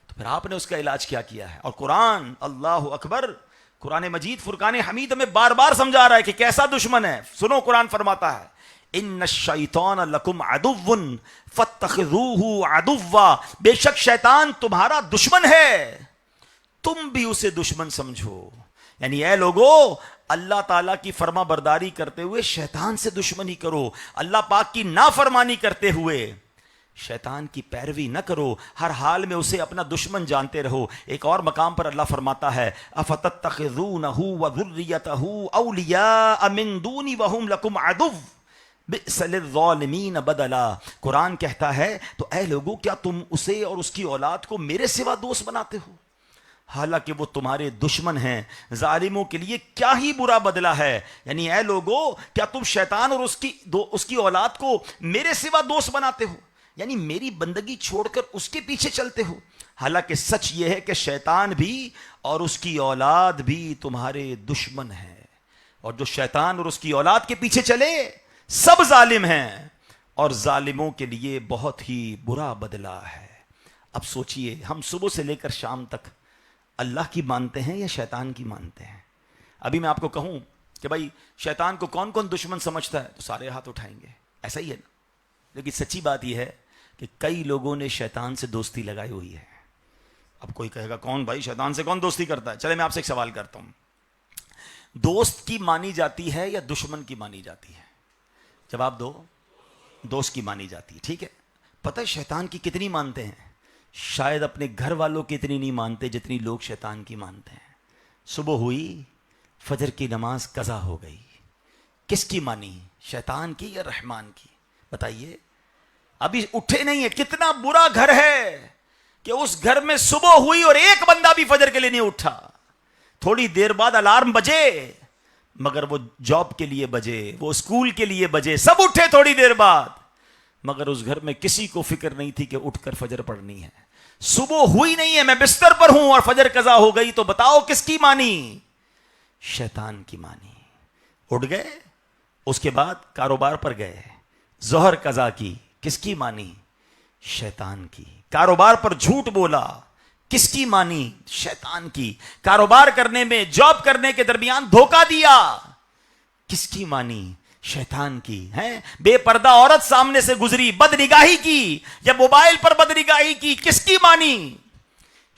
تو پھر آپ نے اس کا علاج کیا کیا ہے؟ اور قرآن، اللہ اکبر، قرآن مجید فرقان حمید ہمیں بار بار سمجھا رہا ہے کہ کیسا دشمن ہے. سنو قرآن فرماتا ہے ان الشیطان لکم عدو فاتخذوہ عدوا، بے شک شیطان تمہارا دشمن ہے، تم بھی اسے دشمن سمجھو. یعنی اے لوگو، اللہ تعالیٰ کی فرما برداری کرتے ہوئے شیطان سے دشمنی کرو، اللہ پاک کی نافرمانی کرتے ہوئے شیطان کی پیروی نہ کرو، ہر حال میں اسے اپنا دشمن جانتے رہو. ایک اور مقام پر اللہ فرماتا ہے افتتخذونہ وذریتہ اولیاء من دونی وہم لکم عدو بئس للظالمین بدلا. قرآن کہتا ہے تو اے لوگو، کیا تم اسے اور اس کی اولاد کو میرے سوا دوست بناتے ہو، حالانکہ وہ تمہارے دشمن ہیں. ظالموں کے لیے کیا ہی برا بدلہ ہے. یعنی اے لوگو، کیا تم شیطان اور اس کی اولاد کو میرے سوا دوست بناتے ہو، یعنی میری بندگی چھوڑ کر اس کے پیچھے چلتے ہو. حالانکہ سچ یہ ہے کہ شیطان بھی اور اس کی اولاد بھی تمہارے دشمن ہیں، اور جو شیطان اور اس کی اولاد کے پیچھے چلے سب ظالم ہیں، اور ظالموں کے لیے بہت ہی برا بدلہ ہے. اب سوچئے، ہم صبح سے لے کر شام تک اللہ کی مانتے ہیں یا شیطان کی مانتے ہیں؟ ابھی میں آپ کو کہوں کہ بھائی شیطان کو کون کون دشمن سمجھتا ہے تو سارے ہاتھ اٹھائیں گے، ایسا ہی ہے نا. لیکن سچی بات یہ ہے کہ کئی لوگوں نے شیطان سے دوستی لگائی ہوئی ہے. اب کوئی کہے گا کون بھائی شیطان سے کون دوستی کرتا ہے؟ چلے میں آپ سے ایک سوال کرتا ہوں، دوست کی مانی جاتی ہے یا دشمن کی مانی جاتی ہے؟ جواب دو. دوست کی مانی جاتی ہے، ٹھیک ہے. پتہ ہے شیطان کی کتنی مانتے ہیں؟ شاید اپنے گھر والوں کی اتنی نہیں مانتے جتنی لوگ شیطان کی مانتے ہیں. صبح ہوئی، فجر کی نماز قضا ہو گئی، کس کی مانی؟ شیطان کی یا رحمان کی؟ بتائیے. ابھی اٹھے نہیں ہے. کتنا برا گھر ہے کہ اس گھر میں صبح ہوئی اور ایک بندہ بھی فجر کے لیے نہیں اٹھا. تھوڑی دیر بعد الارم بجے، مگر وہ جاب کے لیے بجے، وہ اسکول کے لیے بجے، سب اٹھے تھوڑی دیر بعد، مگر اس گھر میں کسی کو فکر نہیں تھی کہ اٹھ کر فجر پڑھنی ہے. صبح ہوئی نہیں ہے، میں بستر پر ہوں اور فجر قضا ہو گئی، تو بتاؤ کس کی مانی؟ شیطان کی مانی. اٹھ گئے، اس کے بعد کاروبار پر گئے، ظہر قضا کی، کس کی مانی؟ شیطان کی. کاروبار پر جھوٹ بولا، کس کی مانی؟ شیطان کی. کاروبار کرنے میں، جاب کرنے کے درمیان دھوکہ دیا، کس کی مانی؟ شیطان کی. ہیں بے پردہ عورت سامنے سے گزری، بد نگاہی کی یا موبائل پر بد نگاہی کی، کس کی مانی؟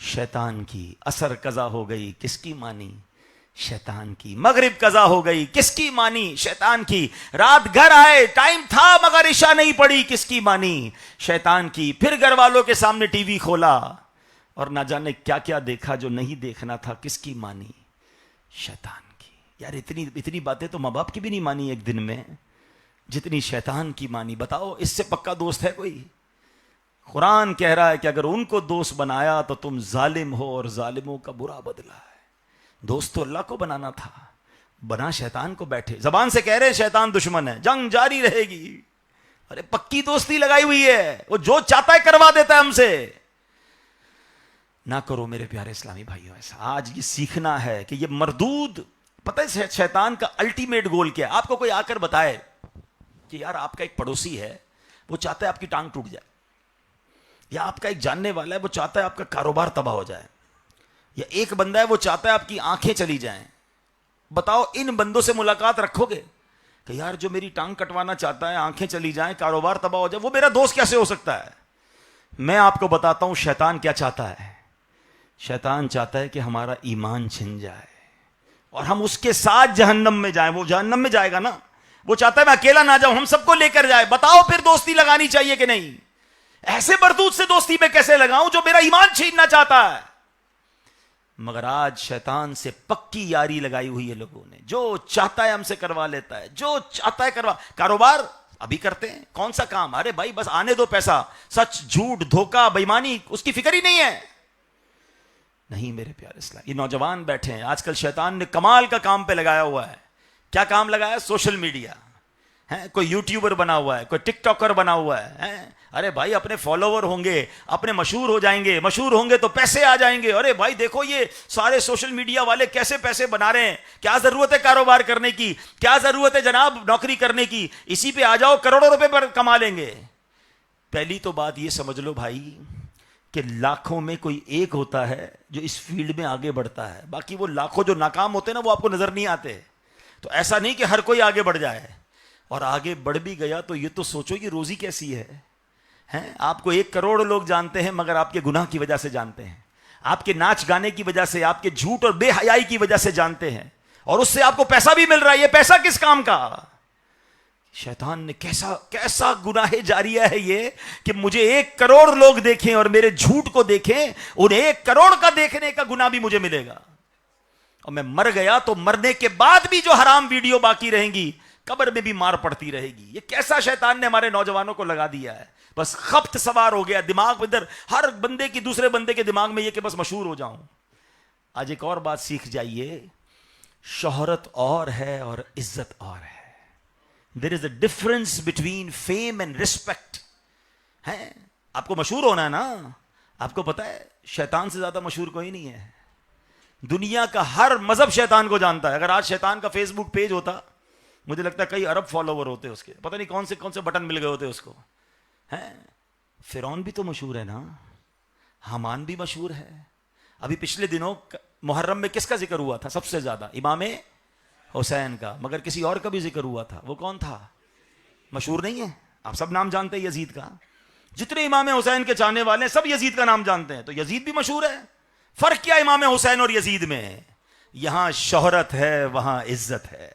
شیطان کی. عصر قضا ہو گئی، کس کی مانی؟ شیطان کی. مغرب قضا ہو گئی، کس کی مانی؟ شیطان کی. رات گھر آئے، ٹائم تھا مگر عشاء نہیں پڑی، کس کی مانی؟ شیطان کی. پھر گھر والوں کے سامنے ٹی وی کھولا اور نہ جانے کیا کیا دیکھا جو نہیں دیکھنا تھا، کس کی مانی؟ شیطان کی. یار اتنی باتیں تو ماں باپ کی بھی نہیں مانی ایک دن میں جتنی شیطان کی مانی. بتاؤ اس سے پکا دوست ہے کوئی؟ قرآن کہہ رہا ہے کہ اگر ان کو دوست بنایا تو تم ظالم ہو اور ظالموں کا برا بدلہ ہے. دوست تو اللہ کو بنانا تھا، بنا شیطان کو بیٹھے. زبان سے کہہ رہے شیطان دشمن ہے، جنگ جاری رہے گی. ارے پکی دوستی لگائی ہوئی ہے، وہ جو چاہتا ہے کروا دیتا ہے ہم سے. نہ کرو میرے پیارے اسلامی بھائیوں ایسا. آج یہ سیکھنا ہے کہ یہ مردود، پتہ ہے شیطان کا الٹیمیٹ گول کیا ہے؟ آپ کو کوئی آ کر بتائے کہ یار آپ کا ایک پڑوسی ہے، وہ چاہتا ہے آپ کی ٹانگ ٹوٹ جائے، یا آپ کا ایک جاننے والا ہے وہ چاہتا ہے آپ کا کاروبار تباہ ہو جائے، یا ایک بندہ ہے وہ چاہتا ہے آپ کی آنکھیں چلی جائیں. بتاؤ ان بندوں سے ملاقات رکھو گے کہ یار جو میری ٹانگ کٹوانا چاہتا ہے، آنکھیں چلی جائیں، کاروبار تباہ ہو جائے، وہ میرا دوست کیسے ہو سکتا ہے؟ میں آپ کو بتاتا ہوں شیطان کیا چاہتا ہے. شیطان چاہتا ہے کہ ہمارا ایمان چھن جائے اور ہم اس کے ساتھ جہنم میں جائیں. وہ جہنم میں جائے گا نا، وہ چاہتا ہے میں اکیلا نہ جاؤں، ہم سب کو لے کر جائے. بتاؤ پھر دوستی لگانی چاہیے کہ نہیں؟ ایسے مردود سے دوستی میں کیسے لگاؤں جو میرا ایمان چھیننا چاہتا ہے؟ مگر آج شیطان سے پکی یاری لگائی ہوئی ہے لوگوں نے. جو چاہتا ہے ہم سے کروا لیتا ہے، جو چاہتا ہے کروا. کاروبار ابھی کرتے ہیں. کون سا کام؟ ارے بھائی بس آنے دو پیسہ. سچ جھوٹ دھوکہ بےایمانی اس کی فکر ہی نہیں ہے. نہیں میرے پیارے اسلام، یہ نوجوان بیٹھے ہیں آج کل شیطان نے کمال کا کام پہ لگایا ہوا ہے. کیا کام لگایا؟ سوشل میڈیا ہے. کوئی یوٹیوبر بنا ہوا ہے، کوئی ٹک ٹاکر بنا ہوا ہے. ارے بھائی اپنے فالوور ہوں گے، اپنے مشہور ہو جائیں گے، مشہور ہوں گے تو پیسے آ جائیں گے. ارے بھائی دیکھو یہ سارے سوشل میڈیا والے کیسے پیسے بنا رہے ہیں. کیا ضرورت ہے کاروبار کرنے کی؟ کیا ضرورت ہے جناب نوکری کرنے کی؟ اسی پہ آ جاؤ، کروڑوں روپے پر کما لیں گے. پہلی تو بات یہ سمجھ لو بھائی کہ لاکھوں میں کوئی ایک ہوتا ہے جو اس فیلڈ میں آگے بڑھتا ہے. باقی وہ لاکھوں جو ناکام ہوتے ہیں نا وہ آپ کو نظر نہیں آتے. تو ایسا نہیں کہ ہر کوئی آگے بڑھ جائے، اور آگے بڑھ بھی گیا تو یہ تو سوچو یہ روزی کیسی ہے. آپ کو 1 کروڑ لوگ جانتے ہیں مگر آپ کے گناہ کی وجہ سے جانتے ہیں، آپ کے ناچ گانے کی وجہ سے، آپ کے جھوٹ اور بے حیائی کی وجہ سے جانتے ہیں، اور اس سے آپ کو پیسہ بھی مل رہا ہے. یہ پیسہ کس کام کا؟ شیطان نے کیسا گناہ جاریہ ہے یہ کہ مجھے 1 کروڑ لوگ دیکھیں اور میرے جھوٹ کو دیکھیں، ان 1 کروڑ کا دیکھنے کا گناہ بھی مجھے ملے گا. اور میں مر گیا تو مرنے کے بعد بھی جو حرام ویڈیو باقی رہیں گی قبر میں بھی مار پڑتی رہے گی. یہ کیسا شیطان نے ہمارے نوجوانوں کو لگا دیا ہے. بس خبط سوار ہو گیا دماغ ادھر، ہر بندے کی دوسرے بندے کے دماغ میں یہ کہ بس مشہور ہو جاؤں. آج ایک اور بات سیکھ جائیے، شہرت اور ہے اور عزت اور ہے. There is a difference between fame and respect. آپ کو مشہور ہونا ہے نا. آپ کو پتا ہے شیطان سے زیادہ مشہور کوئی نہیں ہے. دنیا کا ہر مذہب شیطان کو جانتا ہے. اگر آج شیطان کا فیس بک پیج ہوتا مجھے لگتا ہے کئی ارب فالوور ہوتے اس کے، پتہ نہیں کون سے بٹن مل گئے ہوتے اس کو. فرعون بھی تو مشہور ہے نا، حامان بھی مشہور ہے. ابھی پچھلے دنوں محرم میں کس کا ذکر ہوا تھا سب سے زیادہ؟ امام حسین کا. مگر کسی اور کا بھی ذکر ہوا تھا. وہ کون تھا؟ مشہور نہیں ہے؟ آپ سب نام جانتے ہیں یزید کا. جتنے امام حسین کے چاہنے والے ہیں سب یزید کا نام جانتے ہیں. تو یزید بھی مشہور ہے. فرق کیا امام حسین اور یزید میں؟ یہاں شہرت ہے وہاں عزت ہے.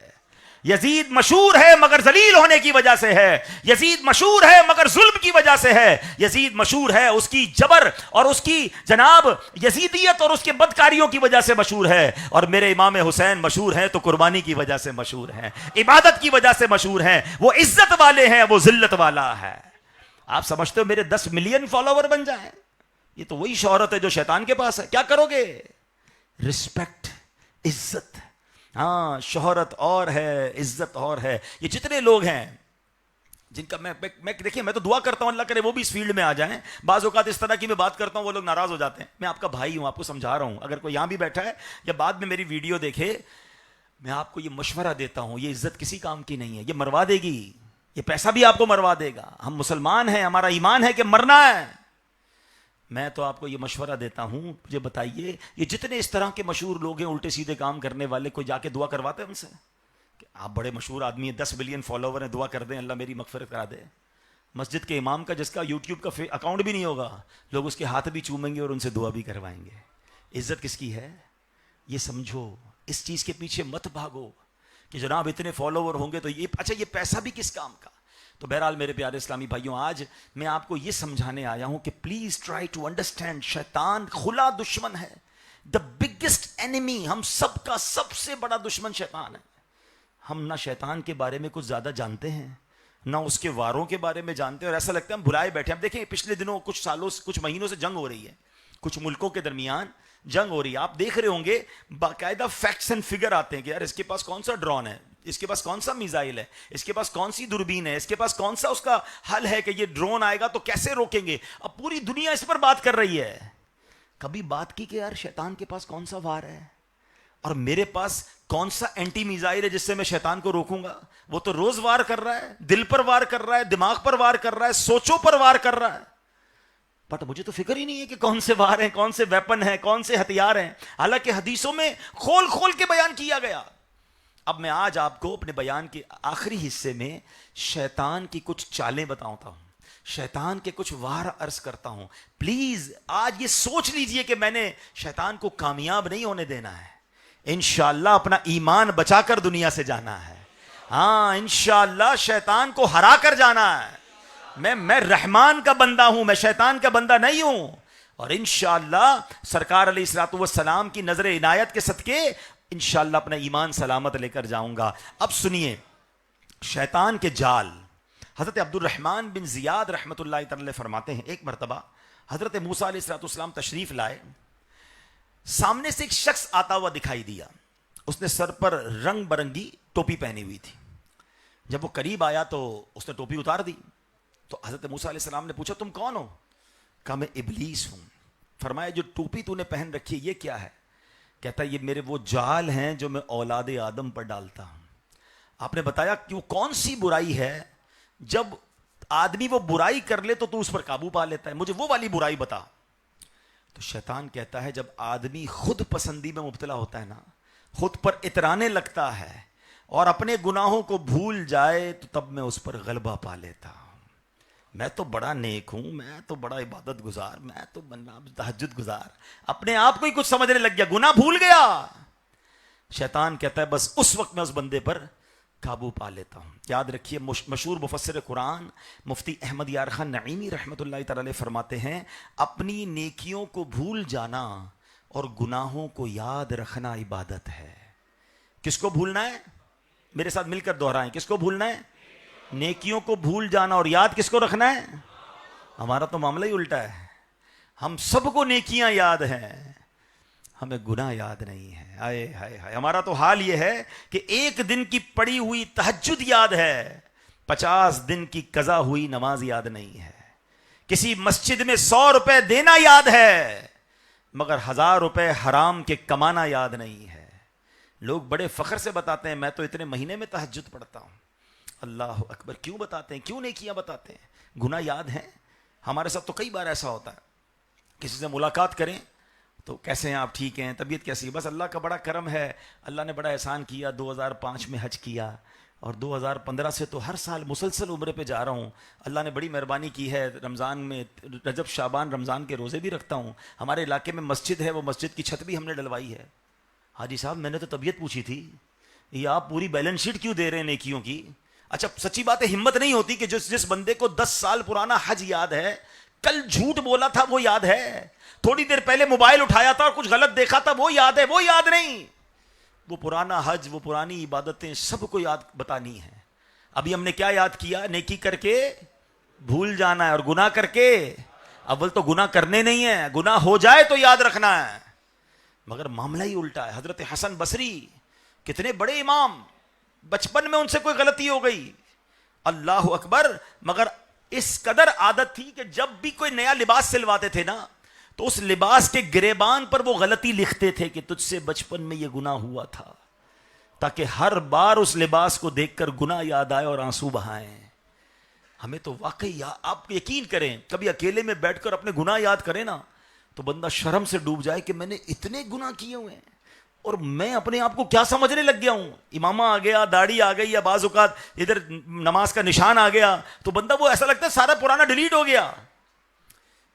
یزید مشہور ہے مگر ذلیل ہونے کی وجہ سے ہے. یزید مشہور ہے مگر ظلم کی وجہ سے ہے. یزید مشہور ہے اس کی جبر اور اس کی جناب یزیدیت اور اس کے بدکاریوں کی وجہ سے مشہور ہے. اور میرے امام حسین مشہور ہیں تو قربانی کی وجہ سے مشہور ہیں، عبادت کی وجہ سے مشہور ہیں. وہ عزت والے ہیں، وہ ذلت والا ہے. آپ سمجھتے ہو میرے 10 ملین فالوور بن جائیں؟ یہ تو وہی شہرت ہے جو شیطان کے پاس ہے. کیا کرو گے؟ رسپیکٹ، عزت. ہاں شہرت اور ہے، عزت اور ہے. یہ جتنے لوگ ہیں جن کا میں دیکھیں، میں تو دعا کرتا ہوں اللہ کرے وہ بھی اس فیلڈ میں آ جائیں. بعض اوقات اس طرح کی میں بات کرتا ہوں وہ لوگ ناراض ہو جاتے ہیں. میں آپ کا بھائی ہوں، آپ کو سمجھا رہا ہوں. اگر کوئی یہاں بھی بیٹھا ہے یا بعد میں میری ویڈیو دیکھے، میں آپ کو یہ مشورہ دیتا ہوں، یہ عزت کسی کام کی نہیں ہے. یہ مروا دے گی، یہ پیسہ بھی آپ کو مروا دے گا. ہم مسلمان ہیں، ہمارا ایمان ہے کہ مرنا ہے. میں تو آپ کو یہ مشورہ دیتا ہوں، مجھے بتائیے یہ جتنے اس طرح کے مشہور لوگ ہیں الٹے سیدھے کام کرنے والے، کوئی جا کے دعا کرواتے ہیں ان سے کہ آپ بڑے مشہور آدمی ہیں، 10 ملین فالوور ہیں، دعا کر دیں اللہ میری مغفرت کرا دے. مسجد کے امام کا جس کا یوٹیوب کا اکاؤنٹ بھی نہیں ہوگا، لوگ اس کے ہاتھ بھی چومیں گے اور ان سے دعا بھی کروائیں گے. عزت کس کی ہے یہ سمجھو. اس چیز کے پیچھے مت بھاگو کہ جناب اتنے فالوور ہوں گے تو یہ اچھا یہ پیسہ بھی کس کام کا. تو بہرحال میرے پیارے اسلامی بھائیوں، آج میں آپ کو یہ سمجھانے آیا ہوں کہ پلیز ٹرائی ٹو انڈرسٹینڈ، شیطان کھلا دشمن ہے. دا بگیسٹ اینیمی، ہم سب کا سب سے بڑا دشمن شیطان ہے. ہم نہ شیطان کے بارے میں کچھ زیادہ جانتے ہیں نہ اس کے واروں کے بارے میں جانتے ہیں، اور ایسا لگتا ہے ہم بھلائے بیٹھے. اب دیکھیں پچھلے دنوں کچھ سالوں کچھ مہینوں سے جنگ ہو رہی ہے، کچھ ملکوں کے درمیان جنگ ہو رہی ہے. آپ دیکھ رہے ہوں گے باقاعدہ فیکٹس اینڈ فگر آتے ہیں کہ یار اس کے پاس کون سا ڈرون ہے، اس کے پاس کون سا میزائل ہے، اس کے پاس کون سی دوربین ہے، اس کے پاس کون سا اس کا حل ہے کہ یہ ڈرون آئے گا تو کیسے روکیں گے. اب پوری دنیا اس پر بات کر رہی ہے. کبھی بات کی کہ یار شیطان کے پاس کون سا وار ہے اور میرے پاس کون سا اینٹی میزائل ہے جس سے میں شیطان کو روکوں گا. وہ تو روز وار کر رہا ہے، دل پر وار کر رہا ہے، دماغ پر وار کر رہا ہے، سوچوں پر وار کر رہا ہے. بٹ مجھے تو فکر ہی نہیں ہے کہ کون سے وار ہیں، کون سے ویپن ہیں، کون سے ہتھیار ہیں. حالانکہ حدیثوں میں کھول کھول کے بیان کیا گیا. اب میں آج آپ کو اپنے بیان کے آخری حصے میں شیطان کی کچھ چالیں بتاتا ہوں، شیطان کے کچھ وار عرض کرتا ہوں. پلیز آج یہ سوچ لیجئے کہ میں نے شیطان کو کامیاب نہیں ہونے دینا ہے. انشاءاللہ اپنا ایمان بچا کر دنیا سے جانا ہے. ہاں انشاءاللہ شیطان کو ہرا کر جانا ہے. میں رحمان کا بندہ ہوں، میں شیطان کا بندہ نہیں ہوں. اور انشاءاللہ سرکار علیہ الصلوۃ والسلام کی نظر عنایت کے صدقے انشاءاللہ اپنا ایمان سلامت لے کر جاؤں گا. اب سنیے، شیطان کے جال حضرت عبد الرحمن بن زیاد رحمۃ اللہ تعالی فرماتے ہیں ایک مرتبہ حضرت موسیٰ علیہ الصلوۃ والسلام تشریف لائے، سامنے سے ایک شخص آتا ہوا دکھائی دیا، اس نے سر پر رنگ برنگی ٹوپی پہنی ہوئی تھی۔ جب وہ قریب آیا تو اس نے ٹوپی اتار دی، تو حضرت موسیٰ علیہ السلام نے پوچھا تم کون ہو؟ کہا میں ابلیس ہوں۔ فرمایا جو ٹوپی تو نے پہن رکھی ہے یہ کیا ہے؟ کہتا ہے یہ میرے وہ جال ہیں جو میں اولاد آدم پر ڈالتا ہوں۔ آپ نے بتایا کہ وہ کون سی برائی ہے جب آدمی وہ برائی کر لے تو اس پر قابو پا لیتا ہے، مجھے وہ والی برائی بتا۔ تو شیطان کہتا ہے جب آدمی خود پسندی میں مبتلا ہوتا ہے نا، خود پر اترانے لگتا ہے اور اپنے گناہوں کو بھول جائے تو تب میں اس پر غلبہ پا لیتا ہوں۔ میں تو بڑا نیک ہوں، میں تو بڑا عبادت گزار، میں تو بندہ تہجد گزار، اپنے آپ کو ہی کچھ سمجھنے لگ گیا، گناہ بھول گیا۔ شیطان کہتا ہے بس اس وقت میں اس بندے پر قابو پا لیتا ہوں۔ یاد رکھیے مشہور مفسر قرآن مفتی احمد یار خان نعیمی رحمۃ اللہ تعالی علیہ فرماتے ہیں اپنی نیکیوں کو بھول جانا اور گناہوں کو یاد رکھنا عبادت ہے۔ کس کو بھولنا ہے؟ میرے ساتھ مل کر دہرائیں، کس کو بھولنا ہے؟ نیکیوں کو بھول جانا، اور یاد کس کو رکھنا ہے؟ ہمارا تو معاملہ ہی الٹا ہے، ہم سب کو نیکیاں یاد ہیں، ہمیں گناہ یاد نہیں ہے۔ ہائے ہائے ہائے، ہمارا تو حال یہ ہے کہ ایک دن کی پڑی ہوئی تہجد یاد ہے، 50 دن کی قضا ہوئی نماز یاد نہیں ہے، کسی مسجد میں 100 روپے دینا یاد ہے مگر 1000 روپے حرام کے کمانا یاد نہیں ہے۔ لوگ بڑے فخر سے بتاتے ہیں میں تو اتنے مہینے میں تہجد پڑھتا ہوں۔ اللہ اکبر، کیوں بتاتے ہیں؟ کیوں نیکیاں بتاتے ہیں؟ گناہ یاد ہیں؟ ہمارے ساتھ تو کئی بار ایسا ہوتا ہے، کسی سے ملاقات کریں تو کیسے ہیں آپ؟ ٹھیک ہیں؟ طبیعت کیسی ہے؟ بس اللہ کا بڑا کرم ہے، اللہ نے بڑا احسان کیا، 2005 میں حج کیا اور 2015 سے تو ہر سال مسلسل عمرے پہ جا رہا ہوں، اللہ نے بڑی مہربانی کی ہے، رمضان میں رجب شعبان رمضان کے روزے بھی رکھتا ہوں، ہمارے علاقے میں مسجد ہے، وہ مسجد کی چھت بھی ہم نے ڈلوائی ہے۔ حاجی صاحب میں نے تو طبیعت پوچھی تھی، یہ آپ پوری بیلنس شیٹ کیوں دے رہے ہیں نیکیوں کی؟ اچھا سچی بات ہے، ہمت نہیں ہوتی کہ جس بندے کو 10 سال پرانا حج یاد ہے، کل جھوٹ بولا تھا وہ یاد ہے، تھوڑی دیر پہلے موبائل اٹھایا تھا اور کچھ غلط دیکھا تھا وہ یاد ہے، وہ یاد نہیں۔ وہ پرانا حج، وہ پرانی عبادتیں سب کو یاد بتانی ہے۔ ابھی ہم نے کیا یاد کیا؟ نیکی کر کے بھول جانا ہے اور گناہ کر کے، اول تو گناہ کرنے نہیں ہے، گناہ ہو جائے تو یاد رکھنا ہے، مگر معاملہ ہی الٹا ہے۔ حضرت حسن بصری کتنے بڑے امام، بچپن میں ان سے کوئی غلطی ہو گئی، اللہ اکبر، مگر اس قدر عادت تھی کہ جب بھی کوئی نیا لباس سلواتے تھے نا تو اس لباس کے گریبان پر وہ غلطی لکھتے تھے کہ تجھ سے بچپن میں یہ گناہ ہوا تھا، تاکہ ہر بار اس لباس کو دیکھ کر گناہ یاد آئے اور آنسو بہائیں۔ ہمیں تو واقعی آپ یقین کریں، کبھی اکیلے میں بیٹھ کر اپنے گناہ یاد کریں نا تو بندہ شرم سے ڈوب جائے کہ میں نے اتنے گناہ کیے ہوئے ہیں اور میں اپنے آپ کو کیا سمجھنے لگ گیا ہوں۔ امامہ آ گیا، داڑھی آ گئی، یا بعض اوقات ادھر نماز کا نشان آ گیا تو بندہ وہ ایسا لگتا ہے سارا پرانا ڈیلیٹ ہو گیا۔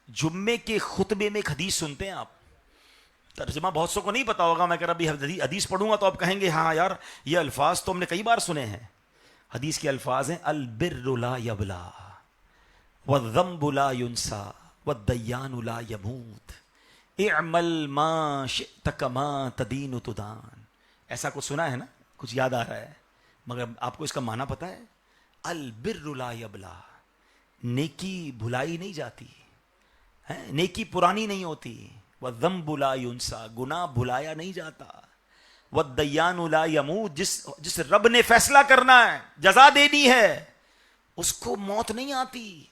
جمعے کے خطبے میں ایک حدیث سنتے ہیں آپ، ترجمہ بہت سو کو نہیں پتا ہوگا، میں اگر ابھی حدیث پڑھوں گا تو آپ کہیں گے ہاں یار یہ الفاظ تو ہم نے کئی بار سنے ہیں۔ حدیث کے الفاظ ہیں البر لا یبلا والذنب لا ینسا والدیان لا یموت اعمل ما شئت کما تدین تدان۔ ایسا کچھ سنا ہے نا، کچھ یاد آ رہا ہے، مگر آپ کو اس کا معنی پتہ ہے؟ البر لا یبلا، نیکی بھلائی نہیں جاتی، نیکی پرانی نہیں ہوتی، والذنب لا ینسا، گناہ بھلایا نہیں جاتا، والدیان لا یموت، جس رب نے فیصلہ کرنا ہے، جزا دینی ہے، اس کو موت نہیں آتی۔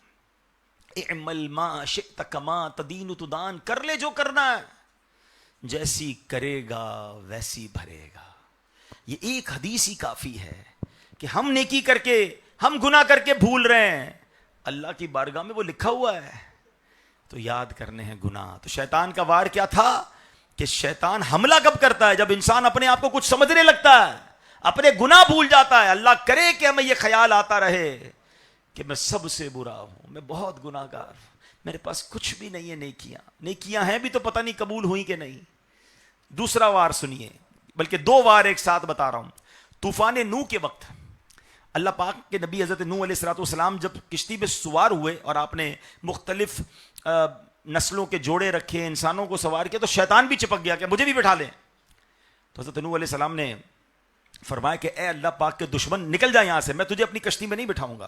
اعمل ما شئت کما تدین تدان، کر لے جو کرنا ہے، جیسی کرے گا ویسی بھرے گا۔ یہ ایک حدیث ہی کافی ہے کہ ہم نیکی کر کے، ہم گناہ کر کے بھول رہے ہیں، اللہ کی بارگاہ میں وہ لکھا ہوا ہے تو یاد کرنے ہیں گناہ۔ تو شیطان کا وار کیا تھا کہ شیطان حملہ کب کرتا ہے؟ جب انسان اپنے آپ کو کچھ سمجھنے لگتا ہے، اپنے گناہ بھول جاتا ہے۔ اللہ کرے کہ ہمیں یہ خیال آتا رہے کہ میں سب سے برا ہوں، میں بہت گناہ گار ہوں، میرے پاس کچھ بھی نہیں ہے، نیکیاں ہیں بھی تو پتہ نہیں قبول ہوئی کہ نہیں۔ دوسرا وار سنیے، بلکہ 2 وار ایک ساتھ بتا رہا ہوں۔ طوفان نوح کے وقت اللہ پاک کے نبی حضرت نوح علیہ الصلوۃ والسلام جب کشتی پہ سوار ہوئے اور آپ نے مختلف نسلوں کے جوڑے رکھے، انسانوں کو سوار کیا، تو شیطان بھی چپک گیا کہ مجھے بھی بٹھا لیں۔ تو حضرت نوح علیہ السلام نے فرمایا کہ اے اللہ پاک کے دشمن نکل جا یہاں سے، میں تجھے اپنی کشتی میں نہیں بٹھاؤں گا۔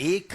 1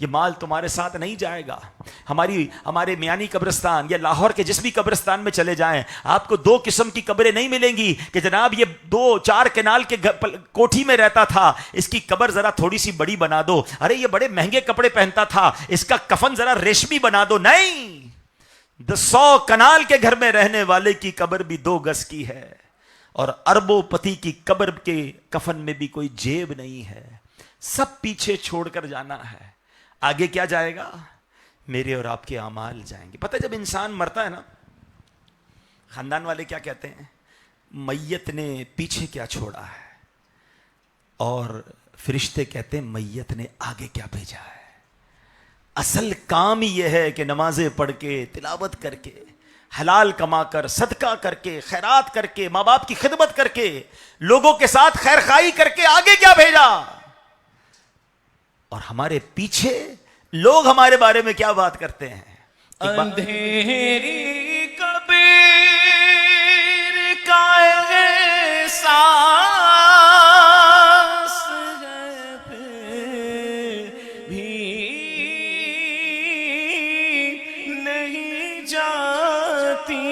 یہ مال تمہارے ساتھ نہیں جائے گا. ہمارے میانی قبرستان یا لاہور کے جس بھی قبرستان میں چلے جائیں, آپ کو 2 قسم کی قبریں نہیں ملیں گی کہ جناب یہ 2-4 کنال کے کوٹھی میں رہتا تھا, اس کی قبر ذرا تھوڑی سی بڑی بنا دو, ارے یہ بڑے مہنگے کپڑے پہنتا تھا, اس کا کفن ذرا ریشمی بنا دو. نہیں, 100 کنال کے گھر میں رہنے والے کی قبر بھی 2 گز کی ہے, اور اربوں پتی کی قبر کے کفن میں بھی کوئی جیب نہیں ہے. سب پیچھے چھوڑ کر جانا ہے. آگے کیا جائے گا؟ میرے اور آپ کے اعمال جائیں گے. پتہ ہے جب انسان مرتا ہے نا, خاندان والے کیا کہتے ہیں, میت نے پیچھے کیا چھوڑا ہے, اور فرشتے کہتے ہیں میت نے آگے کیا بھیجا ہے. اصل کام یہ ہے کہ نمازیں پڑھ کے, تلاوت کر کے, حلال کما کر, صدقہ کر کے, خیرات کر کے, ماں باپ کی خدمت کر کے, لوگوں کے ساتھ خیر خواہی کر کے آگے کیا بھیجا. اور ہمارے پیچھے لوگ ہمارے بارے میں کیا بات کرتے ہیں. اندھیری قبر کا احساس بھی نہیں جاتی,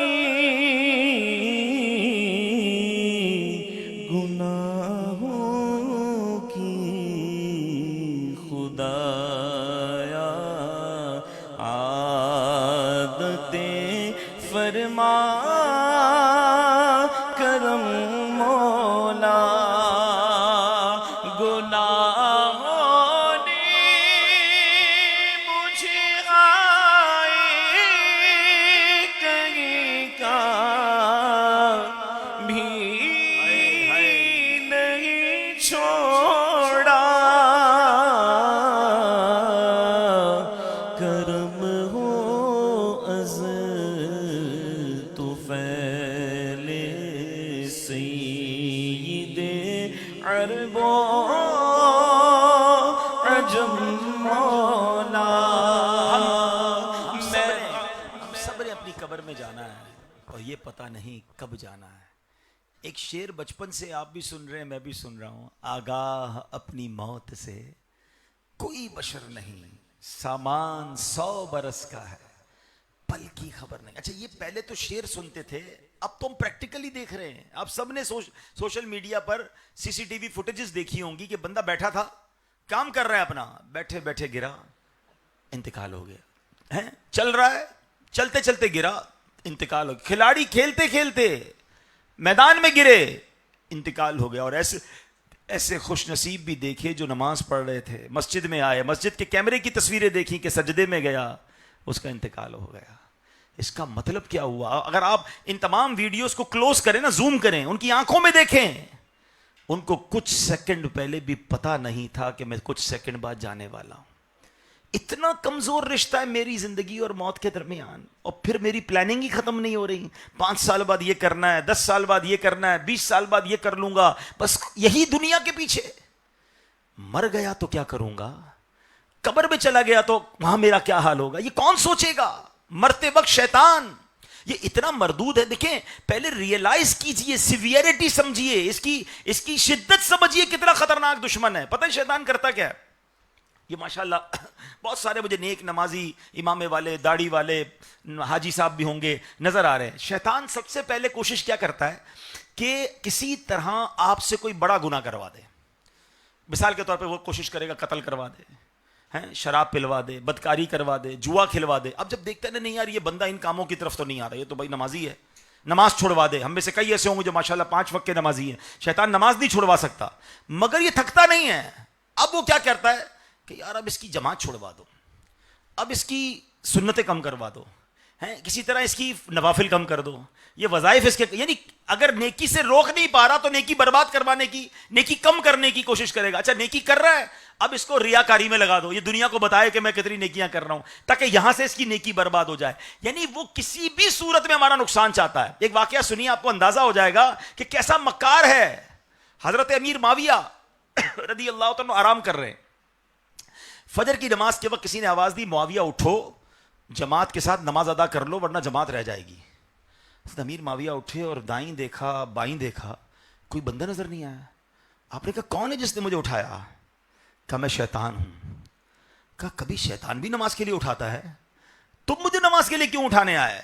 گناہوں کی خدایا عادتیں فرما کرم مولا, گناہوں نے مجھے آئے کہیں کا بھی نہیں چھوڑا. کرم ہو از تو پھیلے سید عرب و عجم مولا. ہم سب نے اپنی قبر میں جانا ہے, اور یہ پتہ نہیں کب جانا ہے. ایک شعر بچپن سے آپ بھی سن رہے ہیں, میں بھی سن رہا ہوں, آگاہ اپنی موت سے کوئی بشر نہیں, سامان 100 برس کا ہے, پل کی خبر نہیں. اچھا, یہ پہلے تو شعر سنتے تھے, اب تو ہم پریکٹیکلی دیکھ رہے ہیں. آپ سب نے سوشل میڈیا پر CCTV فوٹیجز دیکھی ہوں گی کہ بندہ بیٹھا تھا, کام کر رہا ہے اپنا, بیٹھے بیٹھے گرا, انتقال ہو گیا. چل رہا ہے, چلتے چلتے گرا, انتقال ہو گیا. کھلاڑی کھیلتے کھیلتے میدان میں گرے, انتقال ہو گیا. اور ایسے خوش نصیب بھی دیکھے جو نماز پڑھ رہے تھے, مسجد میں آئے, مسجد کے کیمرے کی تصویریں دیکھی کہ سجدے میں گیا, اس کا انتقال ہو گیا. اس کا مطلب کیا ہوا؟ اگر آپ ان تمام ویڈیوز کو کلوز کریں نا, زوم کریں, ان کی آنکھوں میں دیکھیں, ان کو کچھ سیکنڈ پہلے بھی پتا نہیں تھا کہ میں کچھ سیکنڈ بعد جانے والا ہوں. اتنا کمزور رشتہ ہے میری زندگی اور موت کے درمیان, اور پھر میری پلاننگ ہی ختم نہیں ہو رہی. 5 سال بعد یہ کرنا ہے, 10 سال بعد یہ کرنا ہے, 20 سال بعد یہ کر لوں گا, بس یہی دنیا کے پیچھے. مر گیا تو کیا کروں گا, قبر میں چلا گیا تو وہاں میرا کیا حال ہوگا, یہ کون سوچے گا. مرتے وقت شیطان یہ اتنا مردود ہے. دیکھیں, پہلے ریئلائز کیجئے, سیویئرٹی سمجھیے, اس کی شدت سمجھیے, کتنا خطرناک دشمن ہے. پتہ ہے شیطان کرتا کیا ہے؟ یہ ماشاءاللہ بہت سارے مجھے نیک نمازی امام والے, داڑھی والے حاجی صاحب بھی ہوں گے, نظر آ رہے ہیں. شیطان سب سے پہلے کوشش کیا کرتا ہے کہ کسی طرح آپ سے کوئی بڑا گناہ کروا دے. مثال کے طور پہ وہ کوشش کرے گا قتل کروا دے, شراب پلوا دے, بدکاری کروا دے, جوا کھلوا دے. اب جب دیکھتے ہیں نہیں یار یہ بندہ ان کاموں کی طرف تو نہیں آ رہا, یہ تو بھائی نمازی ہے, نماز چھوڑوا دے. ہم میں سے کئی ایسے ہوں گے جو ماشاءاللہ 5 وقت کے نمازی ہیں. شیطان نماز نہیں چھوڑوا سکتا, مگر یہ تھکتا نہیں ہے. اب وہ کیا کرتا ہے کہ یار اب اس کی جماعت چھوڑوا دو, اب اس کی سنتیں کم کروا دو, کسی طرح اس کی نوافل کم کر دو, یہ وظائف اس کے, یعنی اگر نیکی سے روک نہیں پا رہا تو نیکی برباد کروانے کی, نیکی کم کرنے کی کوشش کرے گا. اچھا نیکی کر رہا ہے, اب اس کو ریاکاری میں لگا دو, یہ دنیا کو بتائے کہ میں کتنی نیکیاں کر رہا ہوں, تاکہ یہاں سے اس کی نیکی برباد ہو جائے. یعنی وہ کسی بھی صورت میں ہمارا نقصان چاہتا ہے. ایک واقعہ سنیے, آپ کو اندازہ ہو جائے گا کہ کیسا مکار ہے. حضرت امیر معاویہ رضی اللہ عنہ آرام کر رہے ہیں, فجر کی نماز کے وقت کسی نے آواز دی, معاویہ اٹھو, جماعت کے ساتھ نماز ادا کر لو ورنہ جماعت رہ جائے گی. امیر معاویہ اٹھے اور دائیں دیکھا بائیں دیکھا, کوئی بندہ نظر نہیں آیا. آپ نے کہا کون ہے جس نے مجھے اٹھایا؟ کہا میں شیطان ہوں. کہا کبھی شیطان بھی نماز کے لیے اٹھاتا ہے، تم مجھے نماز کے لیے کیوں اٹھانے آئے؟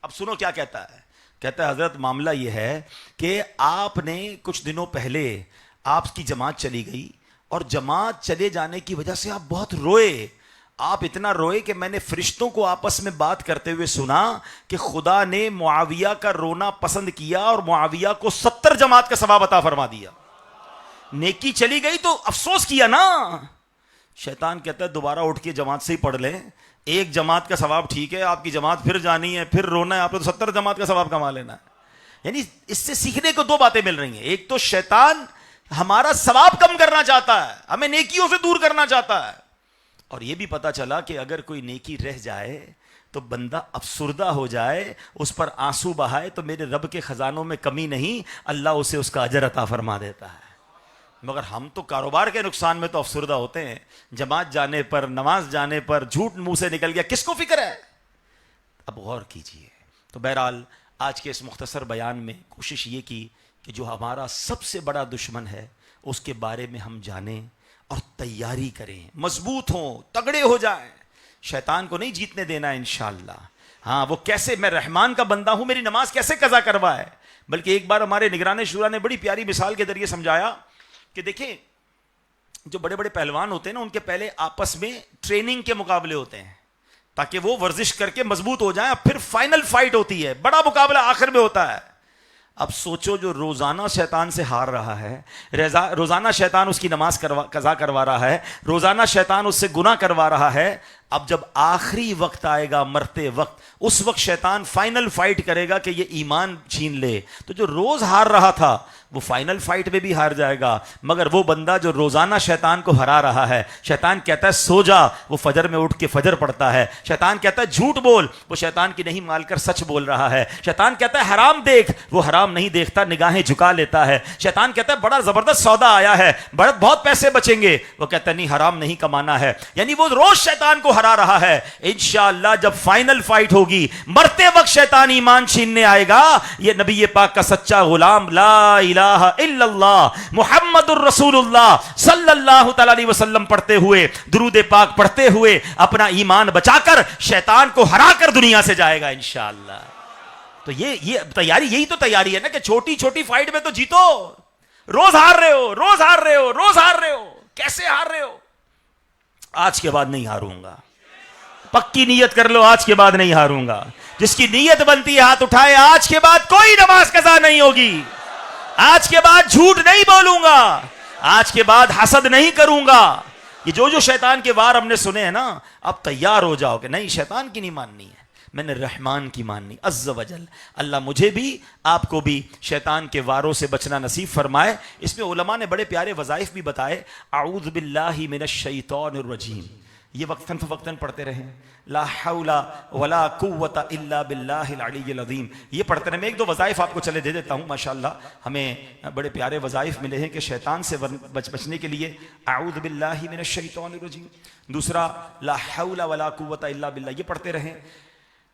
اب سنو کیا کہتا ہے. کہتا ہے حضرت معاملہ یہ ہے کہ آپ نے کچھ دنوں پہلے آپ کی جماعت چلی گئی اور جماعت چلے جانے کی وجہ سے آپ بہت روئے. آپ اتنا روئے کہ میں نے فرشتوں کو آپس میں بات کرتے ہوئے سنا کہ خدا نے معاویہ کا رونا پسند کیا اور معاویہ کو 70 جماعت کا ثواب عطا فرما دیا. نیکی چلی گئی تو افسوس کیا نا. شیطان کہتا ہے دوبارہ اٹھ کے جماعت سے ہی پڑھ لیں، ایک جماعت کا ثواب ٹھیک ہے، آپ کی جماعت پھر جانی ہے، پھر رونا ہے، آپ نے تو 70 جماعت کا ثواب کما لینا ہے. یعنی اس سے سیکھنے کو 2 باتیں مل رہی ہیں. ایک تو شیطان ہمارا ثواب کم کرنا چاہتا ہے، ہمیں نیکیوں سے دور کرنا چاہتا ہے. اور یہ بھی پتا چلا کہ اگر کوئی نیکی رہ جائے تو بندہ افسردہ ہو جائے، اس پر آنسو بہائے تو میرے رب کے خزانوں میں کمی نہیں، اللہ اسے اس کا اجر عطا فرما دیتا ہے. مگر ہم تو کاروبار کے نقصان میں تو افسردہ ہوتے ہیں، جماعت جانے پر، نماز جانے پر جھوٹ منہ سے نکل گیا، کس کو فکر ہے؟ اب غور کیجئے. تو بہرحال آج کے اس مختصر بیان میں کوشش یہ کی کہ جو ہمارا سب سے بڑا دشمن ہے اس کے بارے میں ہم جانیں اور تیاری کریں، مضبوط ہوں، تگڑے ہو جائیں. شیطان کو نہیں جیتنے دینا انشاءاللہ. ہاں وہ کیسے، میں رحمان کا بندہ ہوں، میری نماز کیسے قضا کروائے. بلکہ ایک بار ہمارے نگران شورا نے بڑی پیاری مثال کے ذریعے سمجھایا کہ دیکھیں جو بڑے بڑے پہلوان ہوتے ہیں نا، ان کے پہلے آپس میں ٹریننگ کے مقابلے ہوتے ہیں تاکہ وہ ورزش کر کے مضبوط ہو جائیں، پھر فائنل فائٹ ہوتی ہے، بڑا مقابلہ آخر میں ہوتا ہے. اب سوچو جو روزانہ شیطان سے ہار رہا ہے، روزانہ شیطان اس کی نماز قضا کروا رہا ہے، روزانہ شیطان اس سے گناہ کروا رہا ہے، اب جب آخری وقت آئے گا مرتے وقت، اس وقت شیطان فائنل فائٹ کرے گا کہ یہ ایمان چھین لے. تو جو روز ہار رہا تھا وہ فائنل فائٹ میں بھی ہار جائے گا. مگر وہ بندہ جو روزانہ شیطان کو ہرا رہا ہے، شیطان کہتا ہے سو جا، وہ فجر میں اٹھ کے فجر پڑھتا ہے. شیطان کہتا ہے جھوٹ بول، وہ شیطان کی نہیں مال کر سچ بول رہا ہے. شیطان کہتا ہے حرام دیکھ، وہ حرام نہیں دیکھتا، نگاہیں جھکا لیتا ہے. شیطان کہتا ہے بڑا زبردست سودا آیا ہے، بہت پیسے بچیں گے، وہ کہتا ہے نہیں حرام نہیں کمانا ہے. یعنی وہ روز شیطان کو ہرا رہا ہے. انشاءاللہ جب فائنل فائٹ ہوگی، مرتے وقت شیطان ایمان چھیننے آئے گا، یہ نبی پاک کا سچا غلام لا الہ الا اللہ محمد الرسول اللہ صلی اللہ تعالی علیہ وسلم پڑھتے ہوئے، درود پاک پڑھتے ہوئے اپنا ایمان بچا کر شیطان کو ہرا کر دنیا سے جائے گا انشاءاللہ. تو یہ تیاری، یہی تو تیاری ہے نا کہ چھوٹی چھوٹی فائٹ میں تو جیتو. روز ہار رہے ہو، روز ہار رہے ہو، روز ہار رہے ہو، کیسے ہار رہے ہو؟ آج کے بعد نہیں ہاروں گا. پکی نیت کر لو، آج کے بعد نہیں ہاروں گا. جس کی نیت بنتی ہے ہاتھ اٹھائے. آج کے بعد کوئی نماز قضا نہیں ہوگی، آج کے بعد جھوٹ نہیں بولوں گا، آج کے بعد حسد نہیں کروں گا. یہ جو شیطان کے وار ہم نے سنے ہیں نا، اب تیار ہو جاؤ کہ نہیں شیطان کی نہیں ماننی ہے، میں نے رحمان کی ماننی عز و جل. اللہ مجھے بھی آپ کو بھی شیطان کے واروں سے بچنا نصیب فرمائے. اس میں علماء نے بڑے پیارے وظائف بھی بتائے. اعوذ باللہ من الشیطان الرجیم، یہ وقتاً فوقتاً پڑھتے رہیں. لا حول ولا قوت الا باللہ العلی العظیم، یہ پڑھتے رہیں. میں 1-2 وظائف آپ کو چلے دے دیتا ہوں. ماشاءاللہ ہمیں بڑے پیارے وظائف ملے ہیں کہ شیطان سے بچنے کے لیے اعوذ باللہ من الشیطان الرجیم. دوسرا لا حول ولا قوت الا باللہ، یہ پڑھتے رہیں.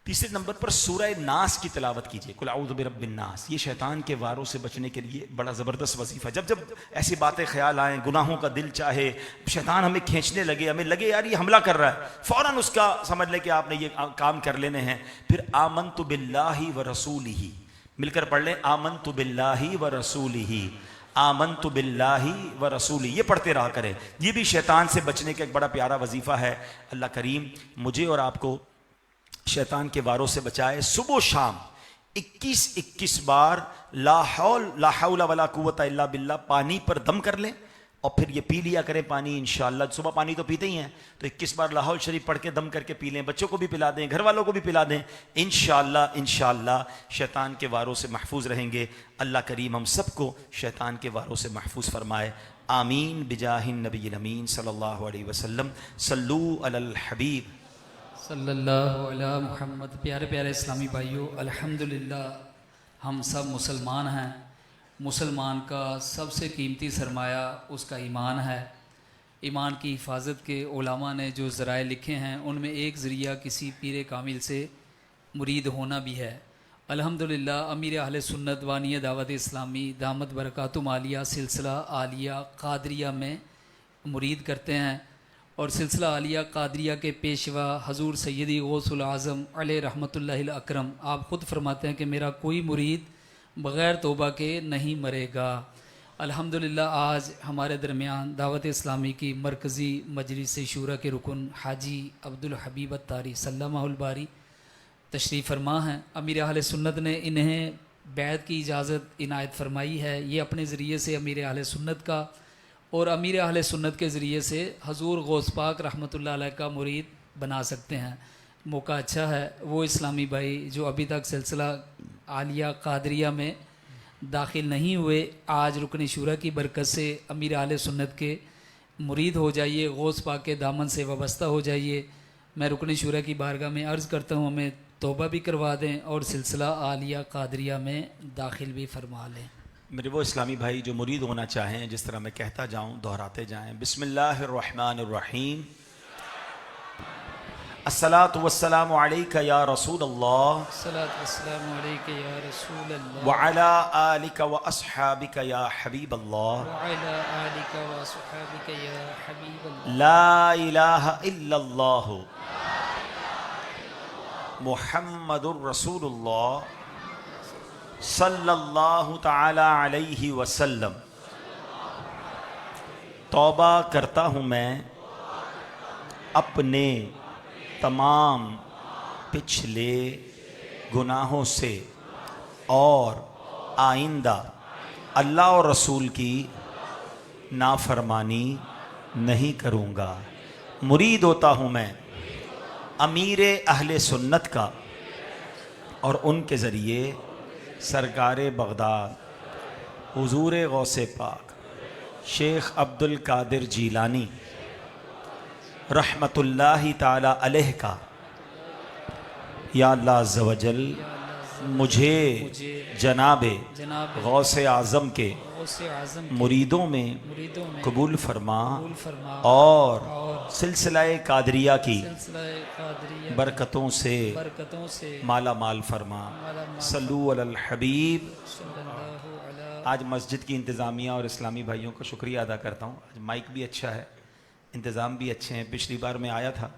تیسرے نمبر پر سورہ ناس کی تلاوت کیجئے، قل اعوذ برب الناس. یہ شیطان کے واروں سے بچنے کے لیے بڑا زبردست وظیفہ. جب ایسی باتیں خیال آئیں، گناہوں کا دل چاہے، شیطان ہمیں کھینچنے لگے، ہمیں لگے یار یہ حملہ کر رہا ہے، فوراً اس کا سمجھ لے کہ آپ نے یہ کام کر لینے ہیں. پھر آمنت باللہ ورسولہ، مل کر پڑھ لیں آمنت باللہ ورسولہ، آمنت باللہ ورسولہ، یہ پڑھتے رہا کریں. یہ بھی شیطان سے بچنے کا ایک بڑا پیارا وظیفہ ہے. اللہ کریم مجھے اور آپ کو شیطان کے واروں سے بچائے. صبح و شام 21 بار لا حول ولا قوت الا باللہ پانی پر دم کر لیں اور پھر یہ پی لیا کریں پانی انشاءاللہ. صبح پانی تو پیتے ہی ہیں، تو 21 بار لا حول شریف پڑھ کے دم کر کے پی لیں. بچوں کو بھی پلا دیں، گھر والوں کو بھی پلا دیں. انشاءاللہ شیطان کے واروں سے محفوظ رہیں گے. اللہ کریم ہم سب کو شیطان کے واروں سے محفوظ فرمائے. آمین بجاہ النبی الامین صلی اللہ علیہ وسلم. صلو علی الحبیب صلی اللہ علی محمد. پیارے پیارے اسلامی بھائیوں، الحمدللہ ہم سب مسلمان ہیں. مسلمان کا سب سے قیمتی سرمایہ اس کا ایمان ہے. ایمان کی حفاظت کے علماء نے جو ذرائع لکھے ہیں ان میں ایک ذریعہ کسی پیر کامل سے مرید ہونا بھی ہے. الحمدللہ امیر اہل سنت وانی دعوت اسلامی دامت برکاتہم عالیہ سلسلہ عالیہ قادریہ میں مرید کرتے ہیں اور سلسلہ عالیہ قادریہ کے پیشوا حضور سیدی غوث العظم علیہ رحمۃ اللہ الاکرم آپ خود فرماتے ہیں کہ میرا کوئی مرید بغیر توبہ کے نہیں مرے گا۔ الحمدللہ آج ہمارے درمیان دعوت اسلامی کی مرکزی مجلس شورا کے رکن حاجی عبدالحبیب الطاری سلمہ الباری تشریف فرما ہیں۔ امیر اہل سنت نے انہیں بیعت کی اجازت عنایت فرمائی ہے۔ یہ اپنے ذریعے سے امیر اہل سنت کا اور امیر اہل سنت کے ذریعے سے حضور غوث پاک رحمۃ اللہ علیہ کا مرید بنا سکتے ہیں۔ موقع اچھا ہے، وہ اسلامی بھائی جو ابھی تک سلسلہ عالیہ قادریہ میں داخل نہیں ہوئے، آج رکن شورا کی برکت سے امیر اہل سنت کے مرید ہو جائیے، غوث پاک کے دامن سے وابستہ ہو جائیے۔ میں رکن شورا کی بارگاہ میں عرض کرتا ہوں ہمیں توبہ بھی کروا دیں اور سلسلہ عالیہ قادریہ میں داخل بھی فرما لیں۔ میرے وہ اسلامی بھائی جو مرید ہونا چاہیں، جس طرح میں کہتا جاؤں دہراتے جائیں۔ بسم اللہ الرحمن الرحیم۔ الصلاۃ والسلام علیک یا رسول اللہ الصلاۃ والسلام علیک یا رسول اللہ وعلی آلک واصحابک یا حبیب اللہ وعلی آلک واصحابک یا حبیب اللہ لا الہ الا اللہ محمد الرسول اللہ صلی اللہ تعالی علیہ وسلم۔ توبہ کرتا ہوں میں اپنے تمام پچھلے گناہوں سے اور آئندہ اللہ اور رسول کی نافرمانی نہیں کروں گا۔ مرید ہوتا ہوں میں امیر اہل سنت کا اور ان کے ذریعے سرکار بغداد حضور غوث پاک شیخ عبد القادر جیلانی رحمت اللہ تعالی علیہ کا۔ یا اللہ عز و جل مجھے جناب غوث اعظم کے غوث اعظم مریدوں میں مریدوں میں قبول فرما قبول فرما اور سلسلہ قادریہ کی سلسلہ قادریہ برکتوں سے برکتوں سے مالا مال فرما۔ صلو علی الحبیب۔ صلی اللہ علیہ آج مسجد کی انتظامیہ اور اسلامی بھائیوں کا شکریہ ادا کرتا ہوں۔ آج مائک بھی اچھا ہے، انتظام بھی اچھے ہیں۔ پچھلی بار میں آیا تھا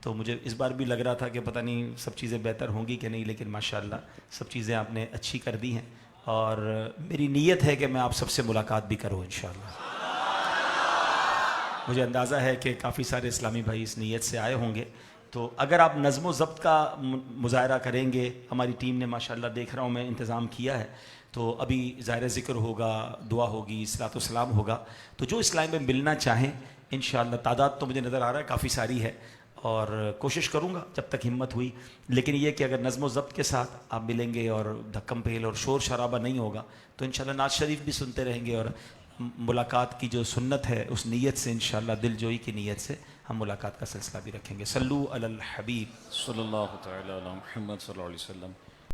تو مجھے اس بار بھی لگ رہا تھا کہ پتہ نہیں سب چیزیں بہتر ہوں گی کہ نہیں، لیکن ماشاءاللہ سب چیزیں آپ نے اچھی کر دی ہیں، اور میری نیت ہے کہ میں آپ سب سے ملاقات بھی کروں انشاءاللہ۔ مجھے اندازہ ہے کہ کافی سارے اسلامی بھائی اس نیت سے آئے ہوں گے، تو اگر آپ نظم و ضبط کا مظاہرہ کریں گے، ہماری ٹیم نے ماشاءاللہ دیکھ رہا ہوں میں انتظام کیا ہے، تو ابھی ظاہر ذکر ہوگا، دعا ہوگی، صلاۃ و سلام ہوگا، تو جو اسلام میں ملنا چاہیں انشاءاللہ، تعداد تو مجھے نظر آ رہا ہے کافی ساری ہے، اور کوشش کروں گا جب تک ہمت ہوئی، لیکن یہ کہ اگر نظم و ضبط کے ساتھ آپ ملیں گے اور دھکم پھیل اور شور شرابہ نہیں ہوگا تو انشاءاللہ نعت شریف بھی سنتے رہیں گے، اور ملاقات کی جو سنت ہے اس نیت سے انشاءاللہ دل جوئی کی نیت سے ہم ملاقات کا سلسلہ بھی رکھیں گے۔ صلو علی الحبیب۔ صلی اللہ تعالی علی محمد صلی اللہ علیہ وسلم۔